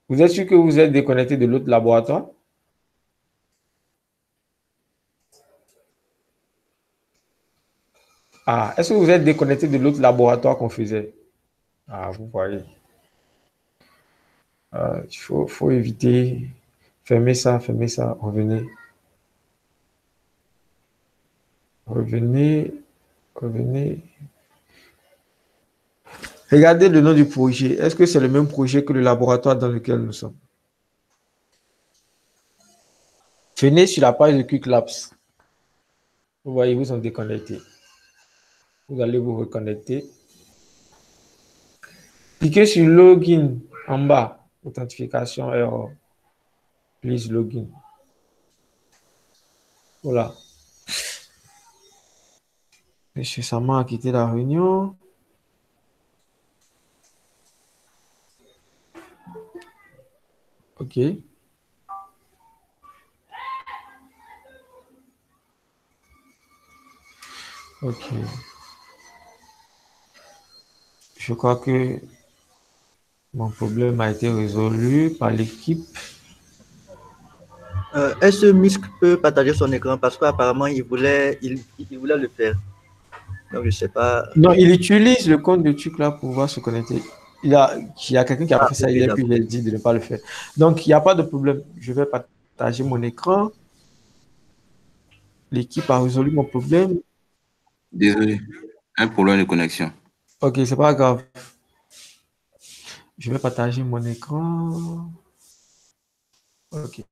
S1: Vous êtes sûr que vous êtes déconnecté de l'autre laboratoire? Ah, est-ce que vous êtes déconnecté de l'autre laboratoire qu'on faisait? Ah, vous voyez. Il faut éviter. Fermez ça, revenez. Revenez. Regardez le nom du projet. Est-ce que c'est le même projet que le laboratoire dans lequel nous sommes? Venez sur la page de Quick Labs. Vous voyez, vous sont déconnectés. Vous allez vous reconnecter. Cliquez sur Login en bas. Authentification error. Please login. Voilà. Monsieur Saman a quitté la réunion. OK. OK. Je crois que mon problème a été résolu par l'équipe.
S2: Est-ce que Misk peut partager son écran parce qu'apparemment il voulait le faire. Donc je sais pas.
S1: Non, il utilise le compte de truc là pour pouvoir se connecter. Il y a quelqu'un qui a fait ça
S2: Ok,
S1: hier, puis il a dit de ne pas le faire. Donc, il n'y a pas de problème. Je vais partager mon écran. L'équipe a résolu mon problème.
S3: Désolé, un problème de connexion.
S1: OK, c'est pas grave. Je vais partager mon écran. OK.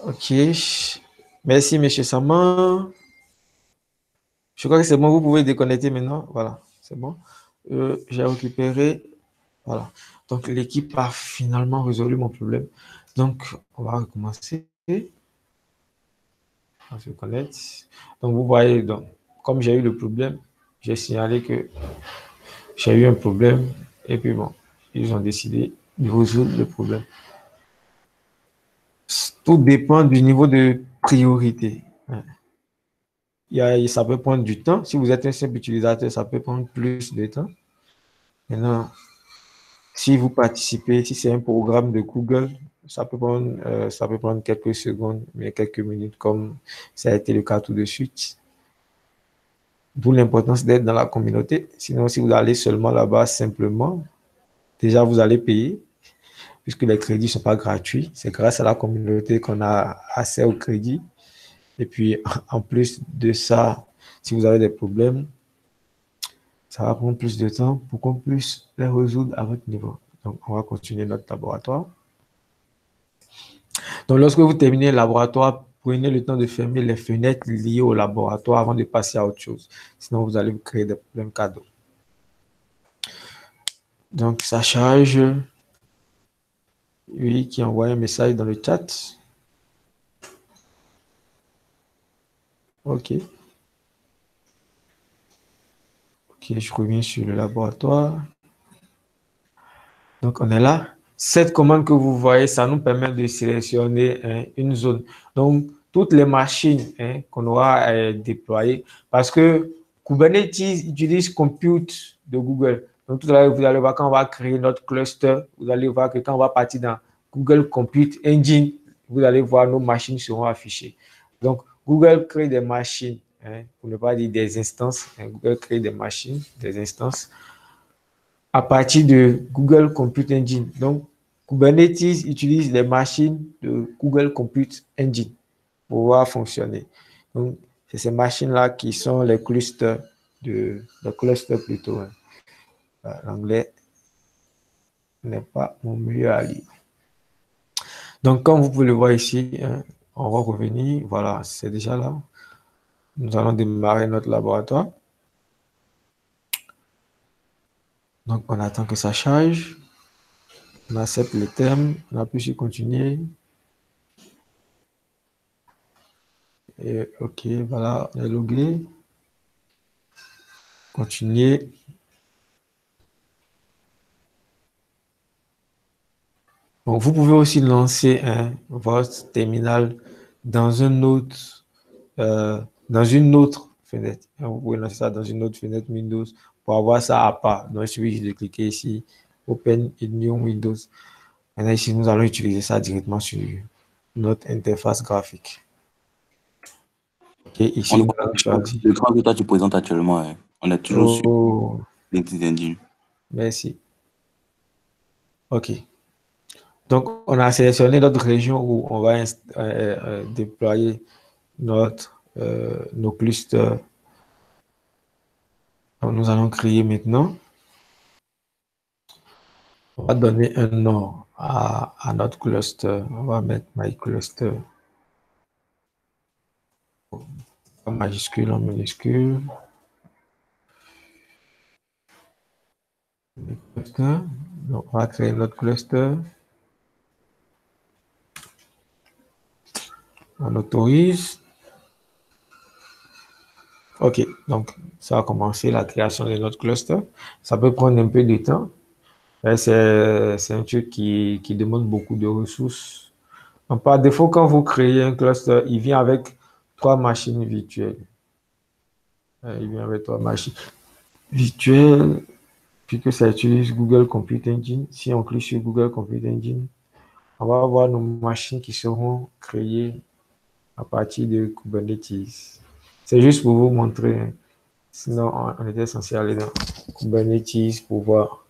S1: OK. Merci, monsieur Sama. Je crois que c'est bon. Vous pouvez déconnecter maintenant. Voilà, c'est bon. J'ai récupéré. Voilà. Donc, l'équipe a finalement résolu mon problème. Donc, on va recommencer. On se connecte. Donc, vous voyez, donc, comme j'ai eu le problème, j'ai signalé que j'ai eu un problème. Et puis, bon, ils ont décidé de résoudre le problème. Tout dépend du niveau de priorité. Ça peut prendre du temps. Si vous êtes un simple utilisateur, ça peut prendre plus de temps. Maintenant, si vous participez, si c'est un programme de Google, ça peut prendre quelques secondes, mais quelques minutes, comme ça a été le cas tout de suite. D'où l'importance d'être dans la communauté. Sinon, si vous allez seulement là-bas simplement, déjà vous allez payer, puisque les crédits ne sont pas gratuits. C'est grâce à la communauté qu'on a accès au crédit. Et puis, en plus de ça, si vous avez des problèmes, ça va prendre plus de temps pour qu'on puisse les résoudre à votre niveau. Donc, on va continuer notre laboratoire. Donc, lorsque vous terminez le laboratoire, prenez le temps de fermer les fenêtres liées au laboratoire avant de passer à autre chose. Sinon, vous allez vous créer des problèmes cadeaux. Donc, ça charge. Oui, qui envoie un message dans le chat. OK. OK, je reviens sur le laboratoire. Donc, on est là. Cette commande que vous voyez, ça nous permet de sélectionner une zone. Donc, toutes les machines qu'on aura déployées, parce que Kubernetes utilise Compute de Google. Donc, tout à l'heure, vous allez voir quand on va créer notre cluster, vous allez voir que quand on va partir dans Google Compute Engine, vous allez voir nos machines seront affichées. Donc, Google crée des machines, pour ne pas dire des instances. Google crée des machines, des instances, à partir de Google Compute Engine. Donc, Kubernetes utilise les machines de Google Compute Engine pour pouvoir fonctionner. Donc, c'est ces machines-là qui sont les clusters, plutôt. L'anglais n'est pas mon meilleur allié. Donc, comme vous pouvez le voir ici, on va revenir. Voilà, c'est déjà là. Nous allons démarrer notre laboratoire. Donc, on attend que ça charge. On accepte les termes. On appuie sur continuer. Et OK, voilà, on est logué. Continuer. Donc, vous pouvez aussi lancer votre terminal dans une autre fenêtre. Vous pouvez lancer ça dans une autre fenêtre Windows pour avoir ça à part. Donc, il suffit de cliquer ici, Open in New Windows. Maintenant, ici, nous allons utiliser ça directement sur notre interface graphique. OK, ici, nous allons choisir.
S3: L'écran que toi, tu présentes actuellement, on est toujours sur LinkedIn.
S1: Merci. OK. Donc, on a sélectionné notre région où on va déployer nos clusters. Donc, nous allons créer maintenant. On va donner un nom à notre cluster. On va mettre My Cluster en majuscule, en minuscule. Donc, on va créer notre cluster. On autorise. OK, donc ça a commencé la création de notre cluster. Ça peut prendre un peu de temps. C'est un truc qui demande beaucoup de ressources. Donc, par défaut, quand vous créez un cluster, il vient avec 3 machines virtuelles. Il vient avec 3 machines virtuelles, puisque ça utilise Google Compute Engine. Si on clique sur Google Compute Engine, on va avoir nos machines qui seront créées à partir de Kubernetes. C'est juste pour vous montrer, hein. Sinon on était censé aller dans Kubernetes pour voir.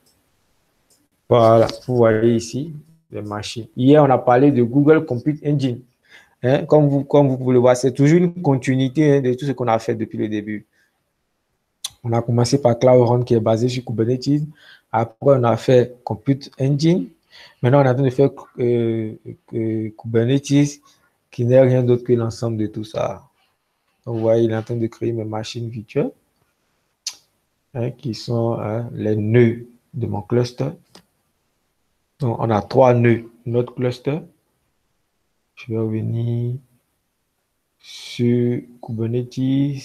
S1: Voilà, vous voyez ici les machines. Hier, on a parlé de Google Compute Engine. Hein, comme vous pouvez le voir, c'est toujours une continuité, hein, de tout ce qu'on a fait depuis le début. On a commencé par Cloud Run qui est basé sur Kubernetes. Après, on a fait Compute Engine. Maintenant, on est en train de faire Kubernetes qui n'est rien d'autre que l'ensemble de tout ça. Donc, vous voyez, il est en train de créer mes machines virtuelles, hein, qui sont, hein, les nœuds de mon cluster. Donc, on a 3 nœuds, notre cluster. Je vais revenir sur Kubernetes.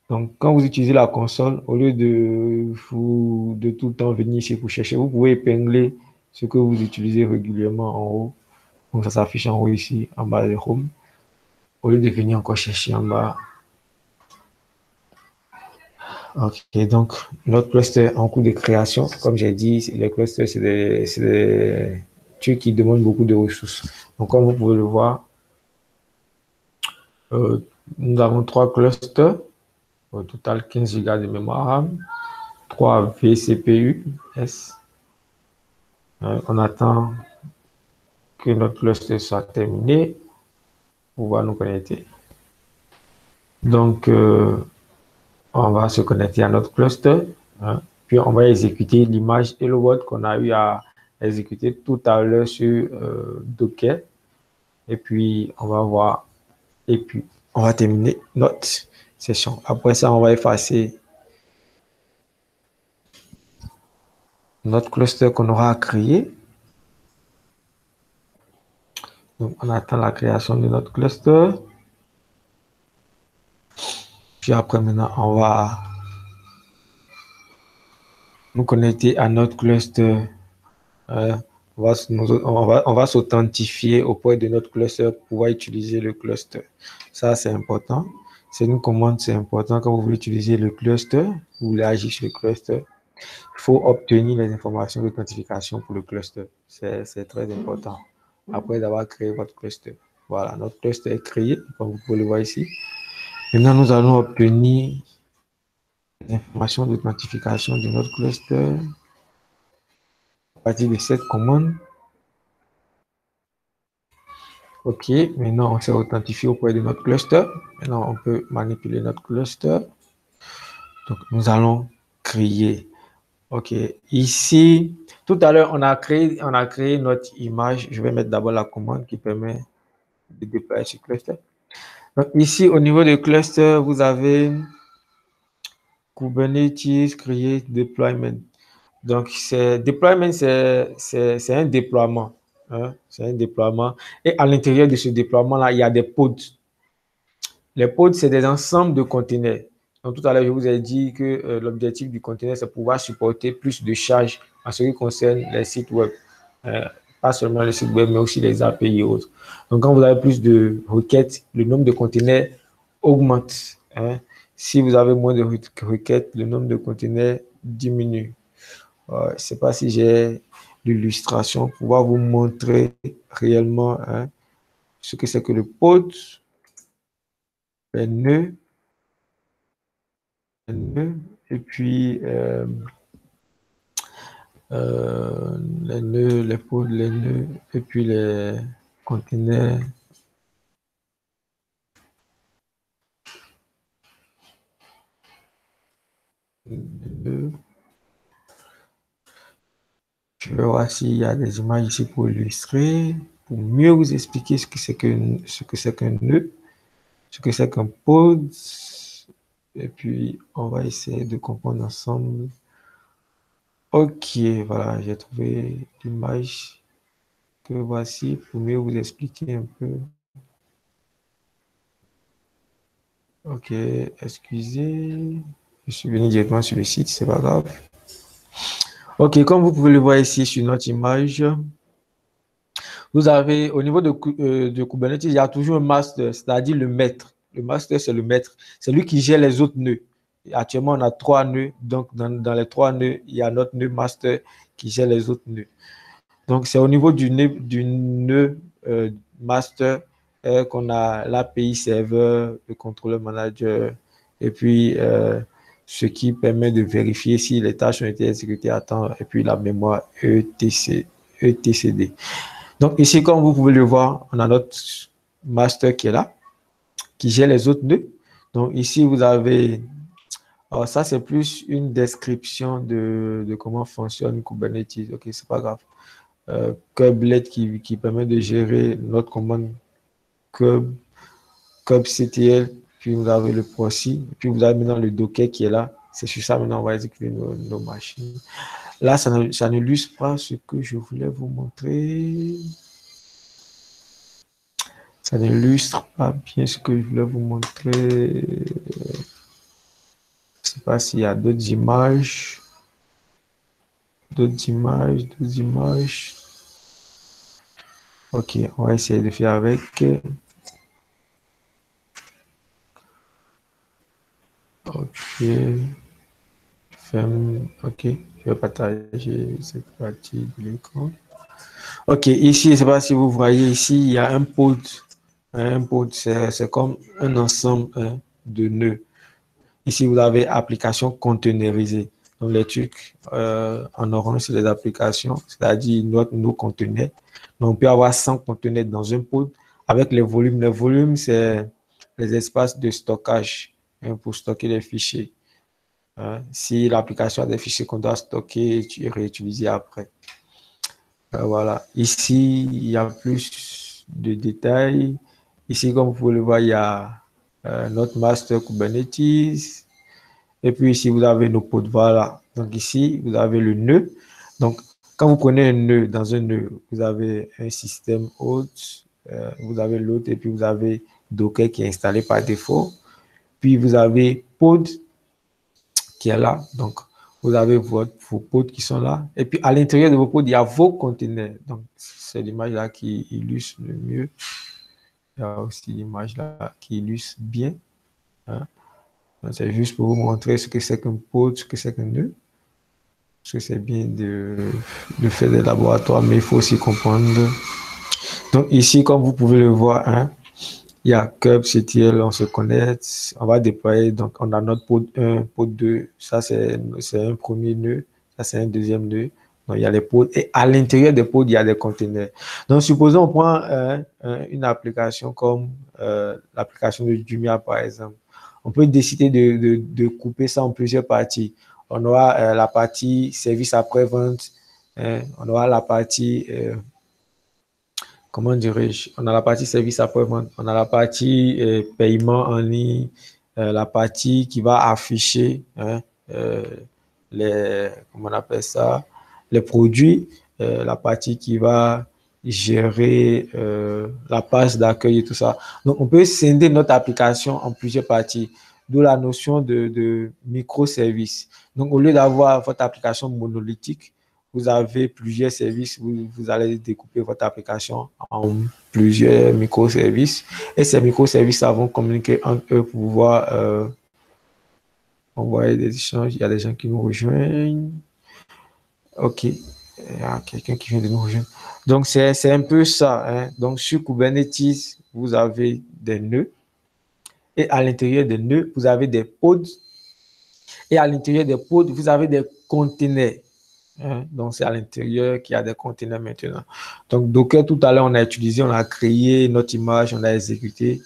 S1: Donc, quand vous utilisez la console, au lieu de tout le temps venir ici pour chercher, vous pouvez épingler ce que vous utilisez régulièrement en haut. Donc, ça s'affiche en haut ici, en bas de Home. Au lieu de venir encore chercher en bas. Ok, donc notre cluster en cours de création, comme j'ai dit, les clusters, c'est des trucs qui demandent beaucoup de ressources. Donc, comme vous pouvez le voir, nous avons 3 clusters, au total 15 Go de mémoire RAM, 3 vCPU S. On attend que notre cluster soit terminé pour pouvoir nous connecter. Donc, on va se connecter à notre cluster, hein, puis on va exécuter l'image Hello World qu'on a eu à exécuter tout à l'heure sur Docker. Et puis, on va voir, et puis, on va terminer notre session. Après ça, on va effacer notre cluster qu'on aura créé. Donc, on attend la création de notre cluster. Puis après, maintenant, on va nous connecter à notre cluster. On va s'authentifier auprès de notre cluster pour pouvoir utiliser le cluster. Ça, c'est important. C'est une commande, c'est important. Quand vous voulez utiliser le cluster, vous voulez agir sur le cluster, il faut obtenir les informations d'authentification pour le cluster. C'est très important. Après d'avoir créé votre cluster. Voilà, notre cluster est créé, comme vous pouvez le voir ici. Maintenant, nous allons obtenir les informations d'authentification de notre cluster à partir de cette commande. OK, maintenant on s'est authentifié auprès de notre cluster. Maintenant, on peut manipuler notre cluster. Donc, nous allons créer. OK, ici, tout à l'heure, on a créé notre image. Je vais mettre d'abord la commande qui permet de déployer ce cluster. Donc, ici, au niveau du cluster, vous avez Kubernetes Create Deployment. Donc, deployment, c'est un déploiement. Hein, c'est un déploiement. Et à l'intérieur de ce déploiement-là, il y a des pods. Les pods, c'est des ensembles de conteneurs. Donc, tout à l'heure, je vous ai dit que l'objectif du conteneur, c'est pouvoir supporter plus de charges en ce qui concerne les sites web. Pas seulement les sites web, mais aussi les API et autres. Donc, quand vous avez plus de requêtes, le nombre de conteneurs augmente. Hein. Si vous avez moins de requêtes, le nombre de conteneurs diminue. Je ne sais pas si j'ai l'illustration pour pouvoir vous montrer réellement, hein, ce que c'est que le pod, les nœuds, et puis les nœuds, les pods, les nœuds, et puis les conteneurs. Je vais voir s'il y a des images ici pour illustrer, pour mieux vous expliquer ce que c'est qu'un nœud, ce que c'est qu'un pod. Et puis, on va essayer de comprendre ensemble. Ok, voilà, j'ai trouvé l'image que voici pour mieux vous expliquer un peu. Ok, excusez, je suis venu directement sur le site, c'est pas grave. OK, comme vous pouvez le voir ici sur notre image, vous avez, au niveau de Kubernetes, il y a toujours un master, c'est-à-dire le maître. Le master, c'est le maître. C'est lui qui gère les autres nœuds. Et actuellement, on a 3 nœuds. Donc, dans les 3 nœuds, il y a notre nœud master qui gère les autres nœuds. Donc, c'est au niveau du nœud master qu'on a l'API serveur, le contrôleur manager, et puis ce qui permet de vérifier si les tâches ont été exécutées à temps, et puis la mémoire ETCD. Donc ici, comme vous pouvez le voir, on a notre master qui est là, qui gère les autres nœuds. Donc ici, vous avez, alors ça c'est plus une description de comment fonctionne Kubernetes. Ok, c'est pas grave. Kubelet qui permet de gérer notre commande kubectl, puis vous avez le proxy, puis vous avez maintenant le docker qui est là. C'est sur ça maintenant on va exécuter nos machines. Là, ça n'illustre pas ce que je voulais vous montrer. Ça n'illustre pas bien ce que je voulais vous montrer. Je ne sais pas s'il y a d'autres images. D'autres images. Ok, on va essayer de faire avec. Ok. Ok, je vais partager cette partie de l'écran. Ok, ici, je ne sais pas si vous voyez ici, il y a un pod. Un pod, c'est comme un ensemble de nœuds. Ici, vous avez application containerisée. Donc, les trucs en orange, c'est les applications, c'est-à-dire nos conteneurs. Donc, on peut avoir 100 conteneurs dans un pod avec les volumes. Les volumes, c'est les espaces de stockage pour stocker les fichiers. Si l'application a des fichiers qu'on doit stocker et réutiliser après. Voilà. Ici, il y a plus de détails. Ici, comme vous pouvez le voir, il y a notre master Kubernetes. Et puis ici, vous avez nos pods. Voilà. Donc ici, vous avez le nœud. Donc, quand vous prenez un nœud, dans un nœud, vous avez un système hôte, vous avez l'autre, et puis vous avez Docker qui est installé par défaut. Puis vous avez pod qui est là. Donc, vous avez vos pods qui sont là. Et puis, à l'intérieur de vos pods, il y a vos conteneurs. Donc, c'est l'image là qui illustre le mieux. Il y a aussi l'image là qui illustre bien. C'est juste pour vous montrer ce que c'est qu'un pod, ce que c'est qu'un nœud. Parce que c'est bien de faire des laboratoires, mais il faut aussi comprendre. Donc, ici, comme vous pouvez le voir, il y a kubectl, on se connecte, on va déployer, donc on a notre pod 1, pod 2, ça c'est un premier nœud, ça c'est un deuxième nœud, donc il y a les pods, et à l'intérieur des pods, il y a des conteneurs. Donc supposons on prend une application comme l'application de Jumia par exemple, on peut décider de couper ça en plusieurs parties. On aura la partie service après-vente, on aura la partie... comment dirais-je, on a la partie service après-vente, on a la partie paiement en ligne, la partie qui va afficher comment on appelle ça, les produits, la partie qui va gérer la page d'accueil et tout ça. Donc, on peut scinder notre application en plusieurs parties, d'où la notion de microservices. Donc, au lieu d'avoir votre application monolithique, vous avez plusieurs services, vous allez découper votre application en plusieurs microservices et ces microservices vont communiquer entre eux pour pouvoir envoyer des échanges. Il y a des gens qui nous rejoignent. Ok, il y a quelqu'un qui vient de nous rejoindre. Donc, c'est un peu ça. Donc, sur Kubernetes, vous avez des nœuds et à l'intérieur des nœuds, vous avez des pods et à l'intérieur des pods, vous avez des conteneurs. Donc, c'est à l'intérieur qu'il y a des conteneurs maintenant. Donc, Docker, tout à l'heure, on a utilisé, on a créé notre image, on a exécuté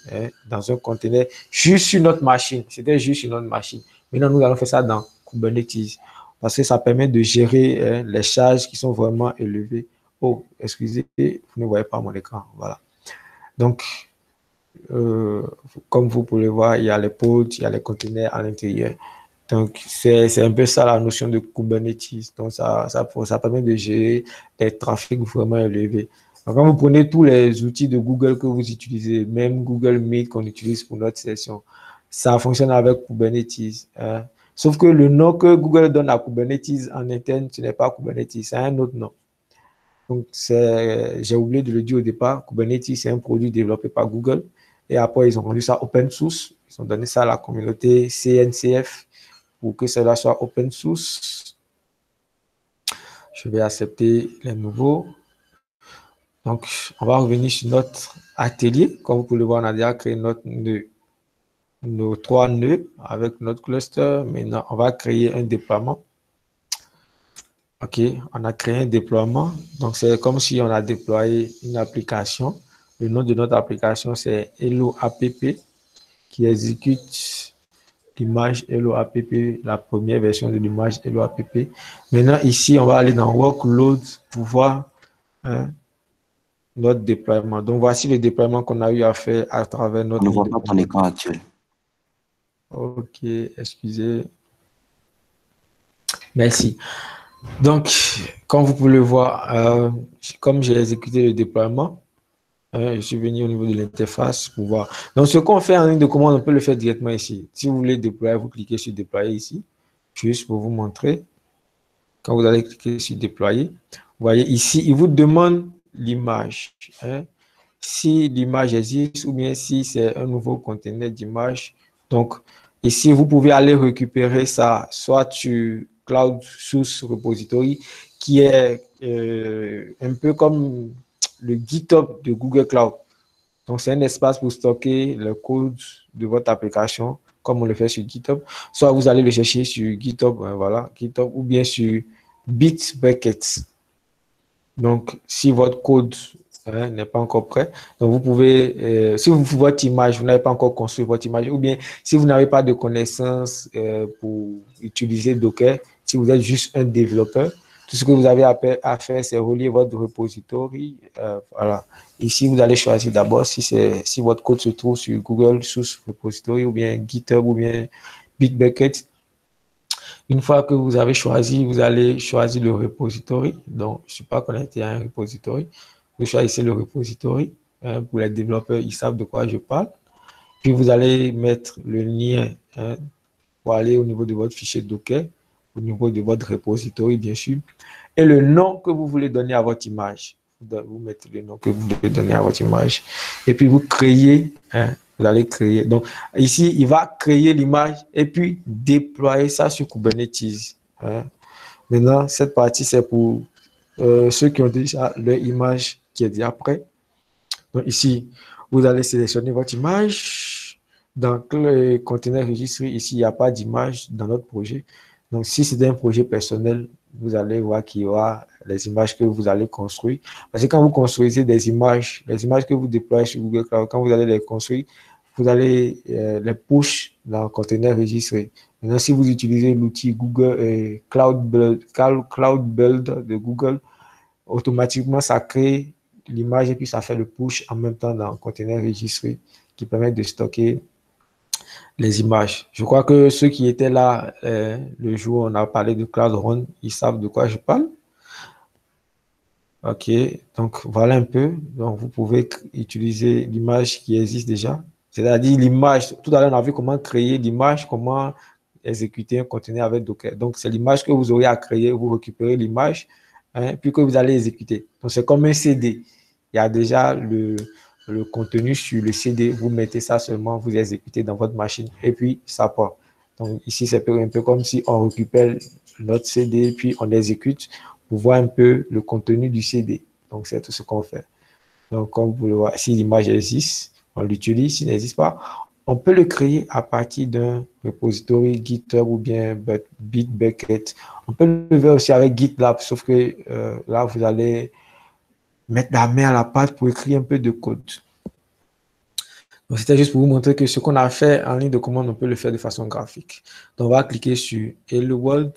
S1: dans un conteneur juste sur notre machine. C'était juste sur notre machine. Maintenant, nous allons faire ça dans Kubernetes parce que ça permet de gérer les charges qui sont vraiment élevées. Oh, excusez, vous ne voyez pas mon écran. Voilà. Donc, comme vous pouvez voir, il y a les pods, il y a les conteneurs à l'intérieur. Donc, c'est un peu ça la notion de Kubernetes. Donc, ça permet de gérer des trafics vraiment élevés. Donc, quand vous prenez tous les outils de Google que vous utilisez, même Google Meet qu'on utilise pour notre session, ça fonctionne avec Kubernetes. Sauf que le nom que Google donne à Kubernetes en interne, ce n'est pas Kubernetes, c'est un autre nom. Donc, j'ai oublié de le dire au départ, Kubernetes, c'est un produit développé par Google. Et après, ils ont rendu ça open source. Ils ont donné ça à la communauté CNCF pour que cela soit open source. Je vais accepter les nouveaux. Donc, on va revenir sur notre atelier. Comme vous pouvez le voir, on a déjà créé nos 3 nœuds avec notre cluster. Maintenant, on va créer un déploiement. OK, on a créé un déploiement. Donc, c'est comme si on a déployé une application. Le nom de notre application, c'est Hello App qui exécute l'image Hello App, la première version de l'image Hello App. Maintenant, ici, on va aller dans Workload pour voir notre déploiement. Donc, voici le déploiement qu'on a eu à faire à travers notre...
S3: On ne voit pas ton écran actuel.
S1: OK, excusez. Merci. Donc, comme vous pouvez le voir, comme j'ai exécuté le déploiement, je suis venu au niveau de l'interface pour voir. Donc, ce qu'on fait en ligne de commande, on peut le faire directement ici. Si vous voulez déployer, vous cliquez sur déployer ici, juste pour vous montrer. Quand vous allez cliquer sur déployer, vous voyez ici, il vous demande l'image. Si l'image existe ou bien si c'est un nouveau conteneur d'image. Donc, ici, vous pouvez aller récupérer ça, soit sur Cloud Source Repository, qui est un peu comme le GitHub de Google Cloud. Donc, c'est un espace pour stocker le code de votre application, comme on le fait sur GitHub. Soit vous allez le chercher sur GitHub, voilà, GitHub, ou bien sur Bitbucket. Donc, si votre code n'est pas encore prêt, donc vous pouvez, si votre image, vous n'avez pas encore construit votre image, ou bien si vous n'avez pas de connaissances pour utiliser Docker, si vous êtes juste un développeur, tout ce que vous avez à faire, c'est relier votre repository. Voilà. Ici, vous allez choisir d'abord si votre code se trouve sur Google Source Repository ou bien GitHub ou bien Bitbucket. Une fois que vous avez choisi, vous allez choisir le repository. Donc, je ne suis pas connecté à un repository. Vous choisissez le repository. Pour les développeurs, ils savent de quoi je parle. Puis, vous allez mettre le lien pour aller au niveau de votre fichier Docker, au niveau de votre repository, bien sûr, et le nom que vous voulez donner à votre image. Vous mettez le nom que vous voulez donner à votre image. Et puis, vous créez, vous allez créer. Donc, ici, il va créer l'image et puis déployer ça sur Kubernetes. Maintenant, cette partie, c'est pour ceux qui ont déjà leur image qui est déjà prête. Donc, ici, vous allez sélectionner votre image. Dans le conteneur registré, ici, il n'y a pas d'image dans notre projet. Donc, si c'est un projet personnel, vous allez voir qu'il y aura les images que vous allez construire. Parce que quand vous construisez des images, les images que vous déployez sur Google Cloud, quand vous allez les construire, vous allez les push dans le conteneur registré. Maintenant, si vous utilisez l'outil Google Cloud Build de Google, automatiquement, ça crée l'image et puis ça fait le push en même temps dans le conteneur registré qui permet de stocker les images. Je crois que ceux qui étaient là le jour où on a parlé de Cloud Run, ils savent de quoi je parle. OK, donc voilà un peu. Donc, vous pouvez utiliser l'image qui existe déjà. C'est-à-dire l'image, tout à l'heure, on a vu comment créer l'image, comment exécuter un conteneur avec Docker. Donc, c'est l'image que vous aurez à créer, vous récupérez l'image, puis que vous allez exécuter. Donc, c'est comme un CD. Il y a déjà le contenu sur le CD, vous mettez ça seulement, vous exécutez dans votre machine et puis ça part. Donc ici, c'est un peu comme si on récupère notre CD puis on exécute pour voir un peu le contenu du CD. Donc c'est tout ce qu'on fait. Donc comme vous le voyez, si l'image existe, on l'utilise. S'il n'existe pas, on peut le créer à partir d'un repository GitHub ou bien Bitbucket. On peut le faire aussi avec GitLab, sauf que là, vous allez mettre la main à la pâte pour écrire un peu de code. Donc, c'était juste pour vous montrer que ce qu'on a fait en ligne de commande, on peut le faire de façon graphique. Donc, on va cliquer sur Hello World,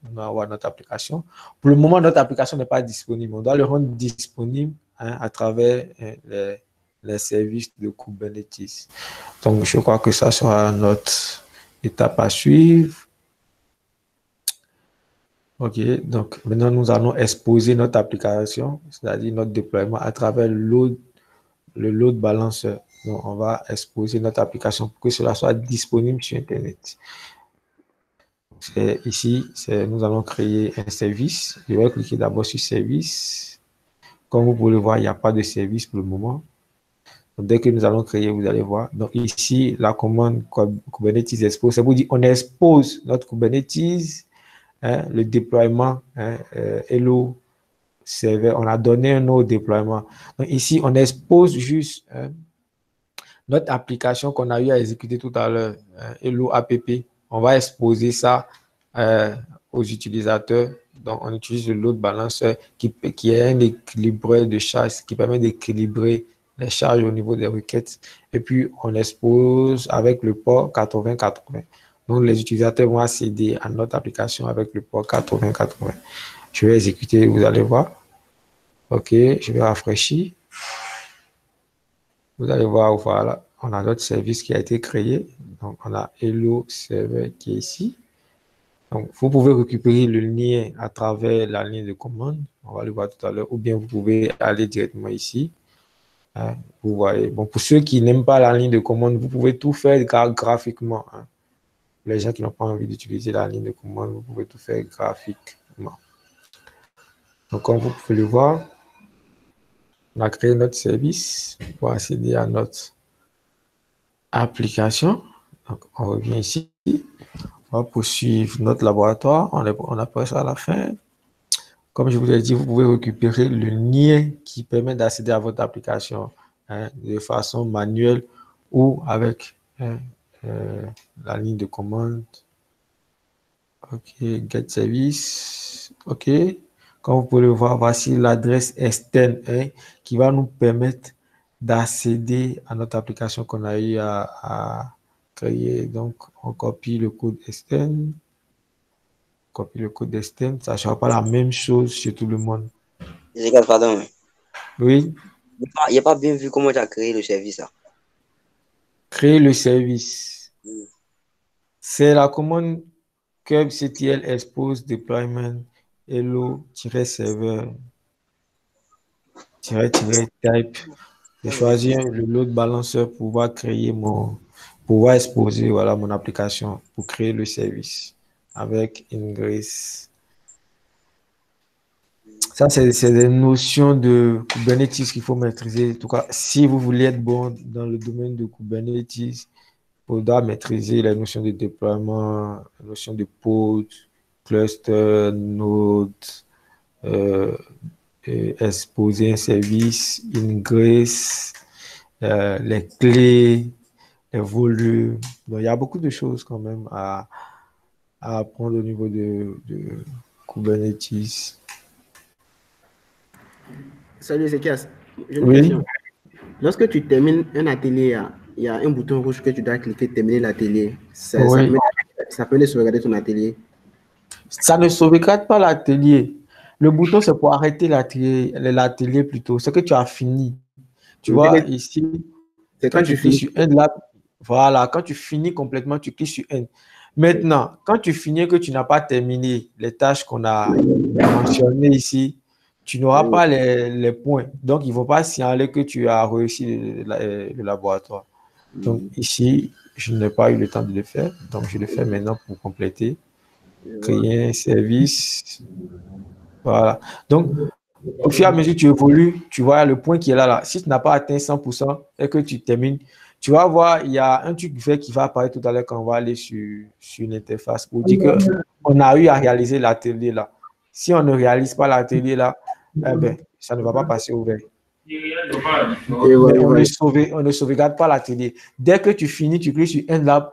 S1: on va avoir notre application. Pour le moment, notre application n'est pas disponible. On doit le rendre disponible à travers les services de Kubernetes. Donc, je crois que ça sera notre étape à suivre. OK, donc maintenant, nous allons exposer notre application, c'est-à-dire notre déploiement à travers le load balancer. Donc, on va exposer notre application pour que cela soit disponible sur Internet. Ici, nous allons créer un service. Je vais cliquer d'abord sur service. Comme vous pouvez le voir, il n'y a pas de service pour le moment. Donc, dès que nous allons créer, vous allez voir. Donc ici, la commande Kubernetes expose, ça vous dit on expose notre Kubernetes, hein, le déploiement, hein, Hello Server. On a donné un autre déploiement. Donc ici, on expose juste notre application qu'on a eu à exécuter tout à l'heure, Hello App. On va exposer ça aux utilisateurs. Donc, on utilise le load balancer qui est un équilibreur de charges qui permet d'équilibrer les charges au niveau des requêtes. Et puis, on expose avec le port 8080. Donc, les utilisateurs vont accéder à notre application avec le port 8080. Je vais exécuter, vous allez voir. OK, je vais rafraîchir. Vous allez voir, voilà, on a notre service qui a été créé. Donc, on a Hello Server qui est ici. Donc, vous pouvez récupérer le lien à travers la ligne de commande. On va le voir tout à l'heure. Ou bien vous pouvez aller directement ici. Hein, vous voyez. Bon, pour ceux qui n'aiment pas la ligne de commande, vous pouvez tout faire graphiquement. Hein. Les gens qui n'ont pas envie d'utiliser la ligne de commande, vous pouvez tout faire graphiquement. Donc, comme vous pouvez le voir, on a créé notre service pour accéder à notre application. Donc, on revient ici. On va poursuivre notre laboratoire. On a presque à la fin. Comme je vous l'ai dit, vous pouvez récupérer le lien qui permet d'accéder à votre application hein, de façon manuelle ou avec la ligne de commande. OK, get service. OK. Comme vous pouvez le voir, voici l'adresse externe hein, qui va nous permettre d'accéder à notre application qu'on a eu à créer. Donc, on copie le code externe. Copie le code externe. Ça ne sera pas la même chose chez tout le monde.
S4: Regarde, pardon.
S1: Oui.
S4: Il n'y a pas bien vu comment tu as créé le service. Là.
S1: Créer le service. C'est la commande kubectl expose deployment hello-server type. Je choisis le load balancer pour pouvoir créer pouvoir exposer voilà, mon application pour créer le service avec Ingress. Ça, c'est des notions de Kubernetes qu'il faut maîtriser. En tout cas, si vous voulez être bon dans le domaine de Kubernetes, il faudra maîtriser les notions de déploiement, les notions de pod, cluster, node, exposer un service, Ingress, les clés, les volumes. Donc, il y a beaucoup de choses quand même à apprendre au niveau de Kubernetes.
S5: Salut Ezekias, j'ai une question. Lorsque tu termines un atelier, il y a un bouton rouge que tu dois cliquer, terminer l'atelier. Ça peut sauvegarder ton atelier.
S1: Ça ne sauvegarde pas l'atelier. Le bouton, c'est pour arrêter l'atelier plutôt. C'est que tu as fini. Tu vois, ici, c'est quand tu cliques sur End là. Voilà, quand tu finis complètement, tu cliques sur End. Maintenant, quand tu finis que tu n'as pas terminé les tâches qu'on a mentionnées ici, tu n'auras pas les points. Donc, ils ne vont pas signaler que tu as réussi le laboratoire. Donc, ici, je n'ai pas eu le temps de le faire. Donc, je le fais maintenant pour compléter. Créer un service. Voilà. Donc, au fur et à mesure que tu évolues, tu vois le point qui est là. Si tu n'as pas atteint 100% et que tu termines, tu vas voir, il y a un truc vert qui va apparaître tout à l'heure quand on va aller sur l'interface pour dire qu'on a eu à réaliser l'atelier là. Si on ne réalise pas l'atelier là, eh ben, ça ne va pas passer au vert. On ne sauvegarde pas l'atelier. Dès que tu finis, tu cliques sur EndLab,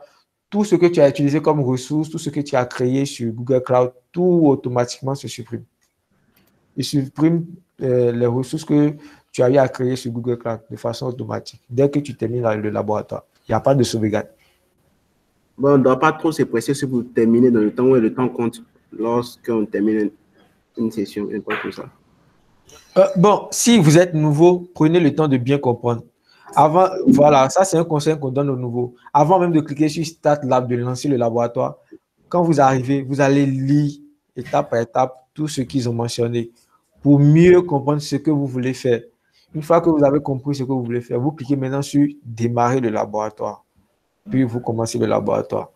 S1: tout ce que tu as utilisé comme ressources, tout ce que tu as créé sur Google Cloud, tout automatiquement se supprime. Il supprime les ressources que tu as eu à créer sur Google Cloud de façon automatique. Dès que tu termines le laboratoire, il n'y a pas de sauvegarde.
S5: Bon, on ne doit pas trop se presser si vous terminez dans le temps où le temps compte lorsqu'on termine une session, un peu comme ça.
S1: Bon, si vous êtes nouveau, prenez le temps de bien comprendre. Avant, voilà, ça c'est un conseil qu'on donne aux nouveaux. Avant même de cliquer sur Start Lab, de lancer le laboratoire, quand vous arrivez, vous allez lire étape par étape tout ce qu'ils ont mentionné pour mieux comprendre ce que vous voulez faire. Une fois que vous avez compris ce que vous voulez faire, vous cliquez maintenant sur Démarrer le laboratoire. Puis vous commencez le laboratoire.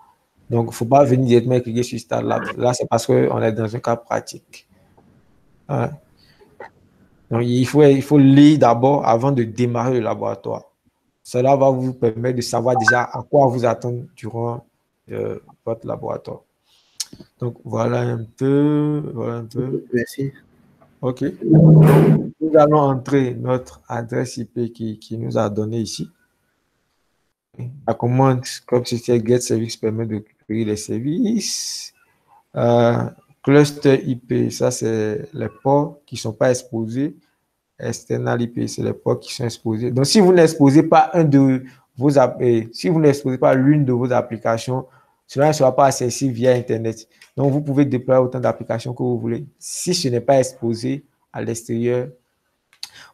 S1: Donc, il ne faut pas venir directement cliquer sur Start Lab. Là, c'est parce qu'on est dans un cas pratique. Ouais. Donc, il faut lire d'abord avant de démarrer le laboratoire. Cela va vous permettre de savoir déjà à quoi vous attendre durant votre laboratoire. Donc, voilà un peu.
S5: Merci.
S1: OK. Donc, nous allons entrer notre adresse IP qui nous a donné ici. La commande, comme c'était Get Service, permet de créer les services. Cluster IP, ça, c'est les ports qui ne sont pas exposés. External IP, c'est les ports qui sont exposés. Donc, si vous n'exposez pas si vous n'exposez pas l'une de vos applications, cela ne sera pas accessible via Internet. Donc, vous pouvez déployer autant d'applications que vous voulez. Si ce n'est pas exposé à l'extérieur,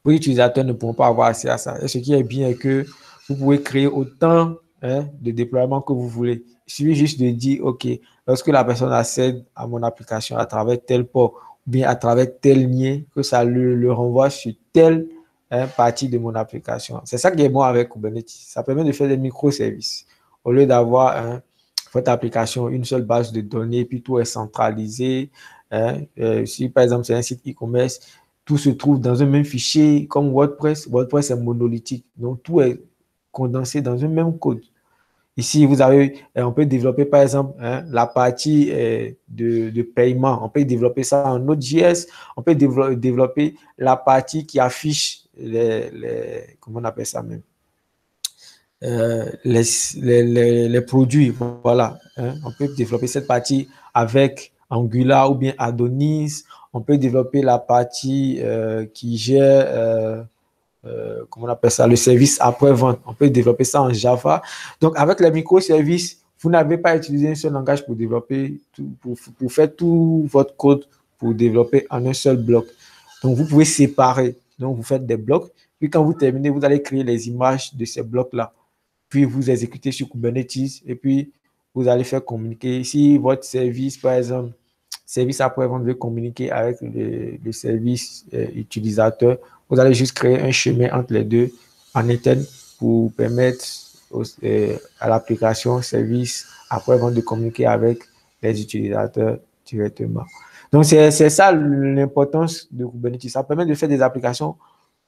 S1: vos utilisateurs ne pourront pas avoir accès à ça. Et ce qui est bien est que vous pouvez créer autant de déploiements que vous voulez. Il suffit juste de dire, OK, lorsque la personne accède à mon application à travers tel port ou bien à travers tel lien, que ça le renvoie sur telle partie de mon application. C'est ça qui est bon avec Kubernetes. Ça permet de faire des microservices. Au lieu d'avoir votre application, une seule base de données, puis tout est centralisé. Si par exemple c'est un site e-commerce, tout se trouve dans un même fichier comme WordPress. WordPress est monolithique. Donc, tout est condensé dans un même code. Ici, on peut développer, par exemple, la partie de paiement. On peut développer ça en Node.js. On peut développer la partie qui affiche comment on appelle ça même? Les produits. Voilà. On peut développer cette partie avec Angular ou bien Adonis. On peut développer la partie qui gère, comment on appelle ça, le service après-vente. On peut développer ça en Java. Donc, avec les microservices, vous n'avez pas utilisé un seul langage pour développer, pour faire tout votre code pour développer en un seul bloc. Donc, vous pouvez séparer. Donc, vous faites des blocs. Puis, quand vous terminez, vous allez créer les images de ces blocs-là. Puis, vous exécutez sur Kubernetes et puis, vous allez faire communiquer. Si votre service, par exemple, service après-vente veut communiquer avec le service utilisateur, vous allez juste créer un chemin entre les deux en interne pour permettre à l'application service après-vente de communiquer avec les utilisateurs directement. Donc, c'est ça l'importance de Kubernetes. Ça permet de faire des applications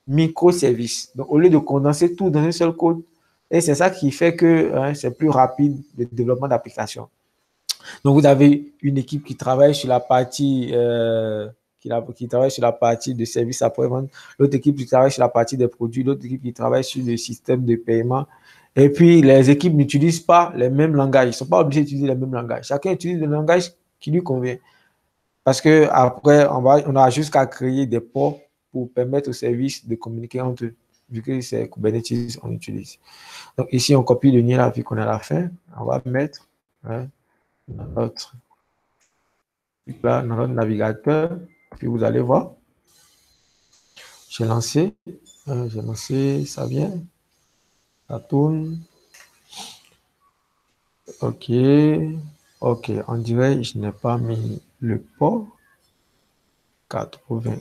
S1: microservices. Donc, au lieu de condenser tout dans un seul code, et c'est ça qui fait que c'est plus rapide le développement d'applications. Donc, vous avez une équipe qui travaille sur la partie qui travaille sur la partie de service après-vente, l'autre équipe qui travaille sur la partie des produits, l'autre équipe qui travaille sur le système de paiement. Et puis, les équipes n'utilisent pas les mêmes langages. Ils ne sont pas obligés d'utiliser les mêmes langages. Chacun utilise le langage qui lui convient. Parce qu'après, on a juste qu'à créer des ports pour permettre aux services de communiquer entre eux, vu que c'est Kubernetes qu'on utilise. Donc, ici, on copie le lien là, vu qu'on est à la fin. On va mettre dans notre navigateur. Puis vous allez voir. J'ai lancé, ça vient. Ça tourne. OK. On dirait que je n'ai pas mis le port. 80.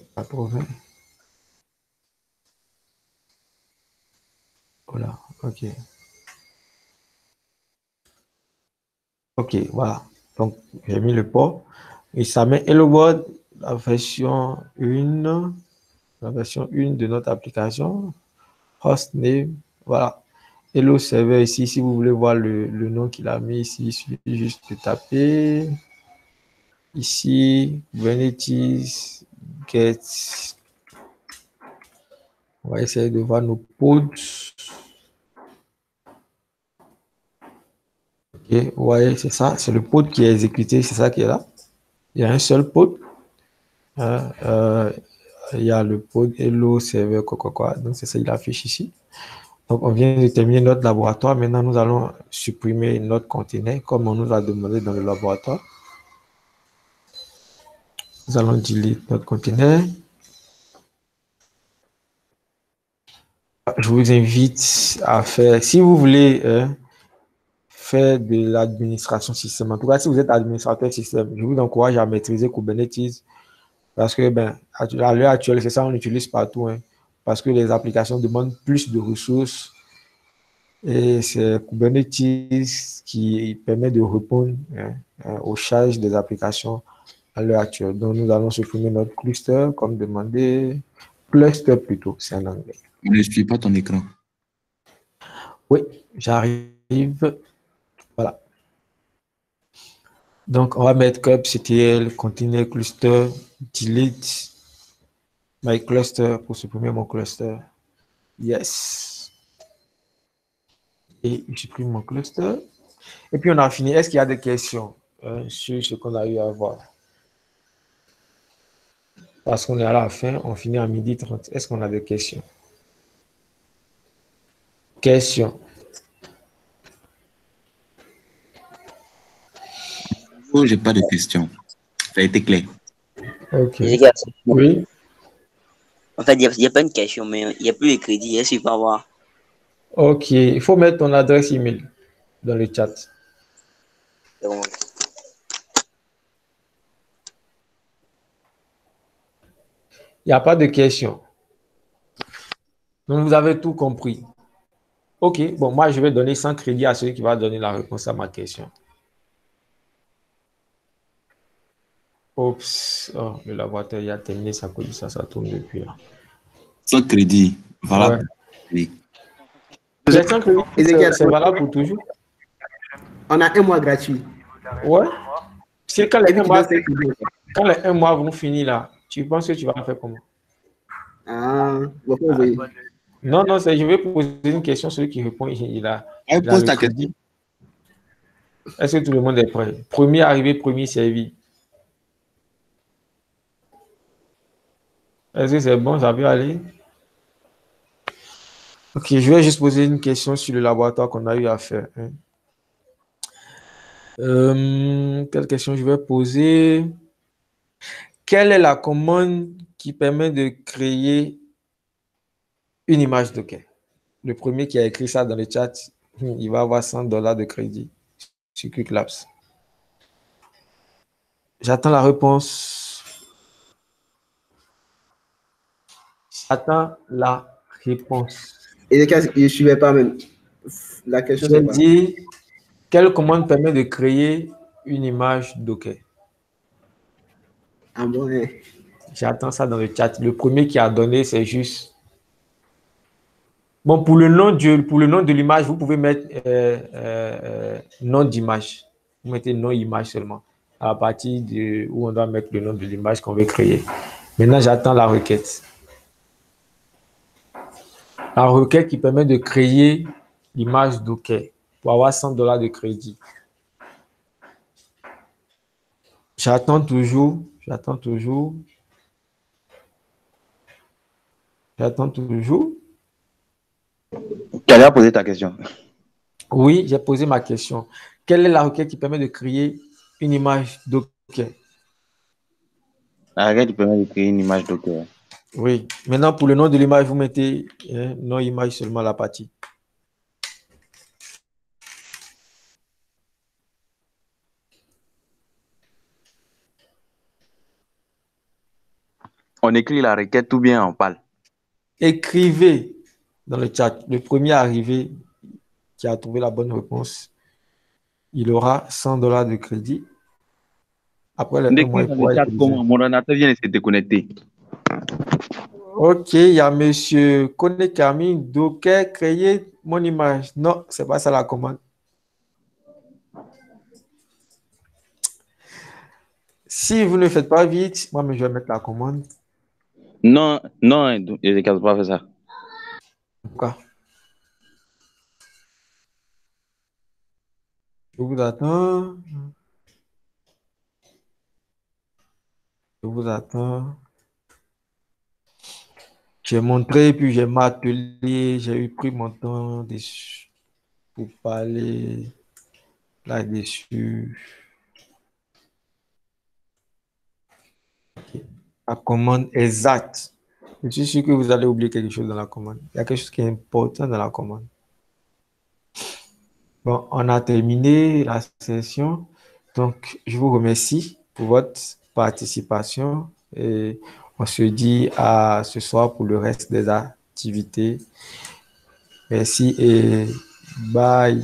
S1: Voilà. OK. OK, voilà. Donc, j'ai mis le port. Et ça met Hello World, la version 1 de notre application. Hostname, voilà. Hello Server ici, si vous voulez voir le nom qu'il a mis ici, il suffit juste de taper. Ici, Kubernetes, Get. On va essayer de voir nos pods. Ok, ouais, c'est ça, c'est le pod qui est exécuté, c'est ça qui est là. Il y a un seul pod. Il y a le pod Hello Server, quoi. Donc, c'est ça, il affiche ici. Donc, on vient de terminer notre laboratoire. Maintenant, nous allons supprimer notre conteneur comme on nous a demandé dans le laboratoire. Nous allons delete notre conteneur. Je vous invite à faire, si vous voulez faire de l'administration système, en tout cas, si vous êtes administrateur système, je vous encourage à maîtriser Kubernetes parce que, à l'heure actuelle, c'est ça qu'on utilise partout, parce que les applications demandent plus de ressources Et c'est Kubernetes qui permet de répondre aux charges des applications à l'heure actuelle. Donc, nous allons supprimer notre cluster, comme demandé. Cluster plutôt, c'est en anglais.
S3: Ne suis pas ton écran.
S1: Oui, j'arrive. Voilà. Donc, on va mettre kubectl, container cluster, delete my cluster pour supprimer mon cluster. Yes. Et je supprime mon cluster. Et puis, on a fini. Est-ce qu'il y a des questions sur ce qu'on a eu à voir? Parce qu'on est à la fin, on finit à 12h30. Est-ce qu'on a des questions? Questions?
S3: Oh, j'ai pas de questions. Ça a été clair.
S1: Ok.
S4: Les gars,
S1: Oui.
S4: en fait, il n'y a pas une question, mais il n'y a plus de crédit. Est-ce que je peux avoir?
S1: Ok. Il faut mettre ton adresse email dans le chat.
S4: C'est bon.
S1: Il n'y a pas de questions. Donc, vous avez tout compris. Ok. Bon, moi, je vais donner 100 crédits à celui qui va donner la réponse à ma question. Oups. Oh, le laboratoire, il a terminé sa copie. Ça tourne depuis là.
S3: Sans crédit. Voilà.
S1: Ouais. Les 100 crédits, c'est valable pour toujours?
S5: On a un mois gratuit.
S1: Ouais. C'est quand
S5: Et
S1: les
S5: puis,
S1: quand les 1 mois vont finir là, tu penses que tu vas faire comment?
S5: Ah, bon, oui.
S1: Non, non, je vais poser une question. Celui qui répond, il a
S3: Pose
S1: le
S3: ta
S1: crédit.
S3: question.
S1: Est-ce que tout le monde est prêt? Premier arrivé, premier servi. Est-ce que c'est bon? Ça peut aller? Ok, je vais juste poser une question sur le laboratoire qu'on a eu à faire. Quelle question je vais poser? Quelle est la commande qui permet de créer une image Docker? Le premier qui a écrit ça dans le chat, il va avoir $100 de crédit sur Quick Labs. J'attends la réponse. J'attends la réponse.
S5: Et les cas, je ne suivais pas même. La question,
S1: J'ai
S5: c'est quoi?
S1: dit, quelle commande permet de créer une image Docker?
S5: Ah bon, hein.
S1: J'attends ça dans le chat. Le premier qui a donné, c'est juste. Bon, pour le nom de l'image, vous pouvez mettre nom d'image. Vous mettez nom image seulement. À partir de où on doit mettre le nom de l'image qu'on veut créer. Maintenant, j'attends la requête. La requête qui permet de créer l'image Docker pour avoir $100 de crédit. J'attends toujours. J'attends toujours. J'attends toujours.
S2: Tu allais poser ta question.
S1: Oui, j'ai posé ma question. Quelle est la requête qui permet de créer une image Docker?
S2: La requête qui permet de créer une image Docker.
S1: Oui. Maintenant, pour le nom de l'image, vous mettez nom image seulement la partie.
S2: On écrit la requête ou bien on parle?
S1: Écrivez dans le chat. Le premier arrivé qui a trouvé la bonne réponse, il aura $100 de crédit. Après le mois, il pourra utiliser.
S2: Mon ordinateur vient de se déconnecter.
S1: Ok, il y a monsieur Kone Kami, Docker, créer mon image. Non, c'est pas ça la commande. Si vous ne faites pas vite, moi, je vais mettre la commande.
S2: Non, non, je ne peux pas faire ça.
S1: Pourquoi? Je vous attends. Je vous attends. J'ai montré, puis j'ai m'attelé, j'ai eu pris mon temps dessus pour parler là-dessus. La commande exacte. Je suis sûr que vous allez oublier quelque chose dans la commande. Il y a quelque chose qui est important dans la commande. Bon, on a terminé la session. Donc, je vous remercie pour votre participation et on se dit à ce soir pour le reste des activités. Merci et Bye.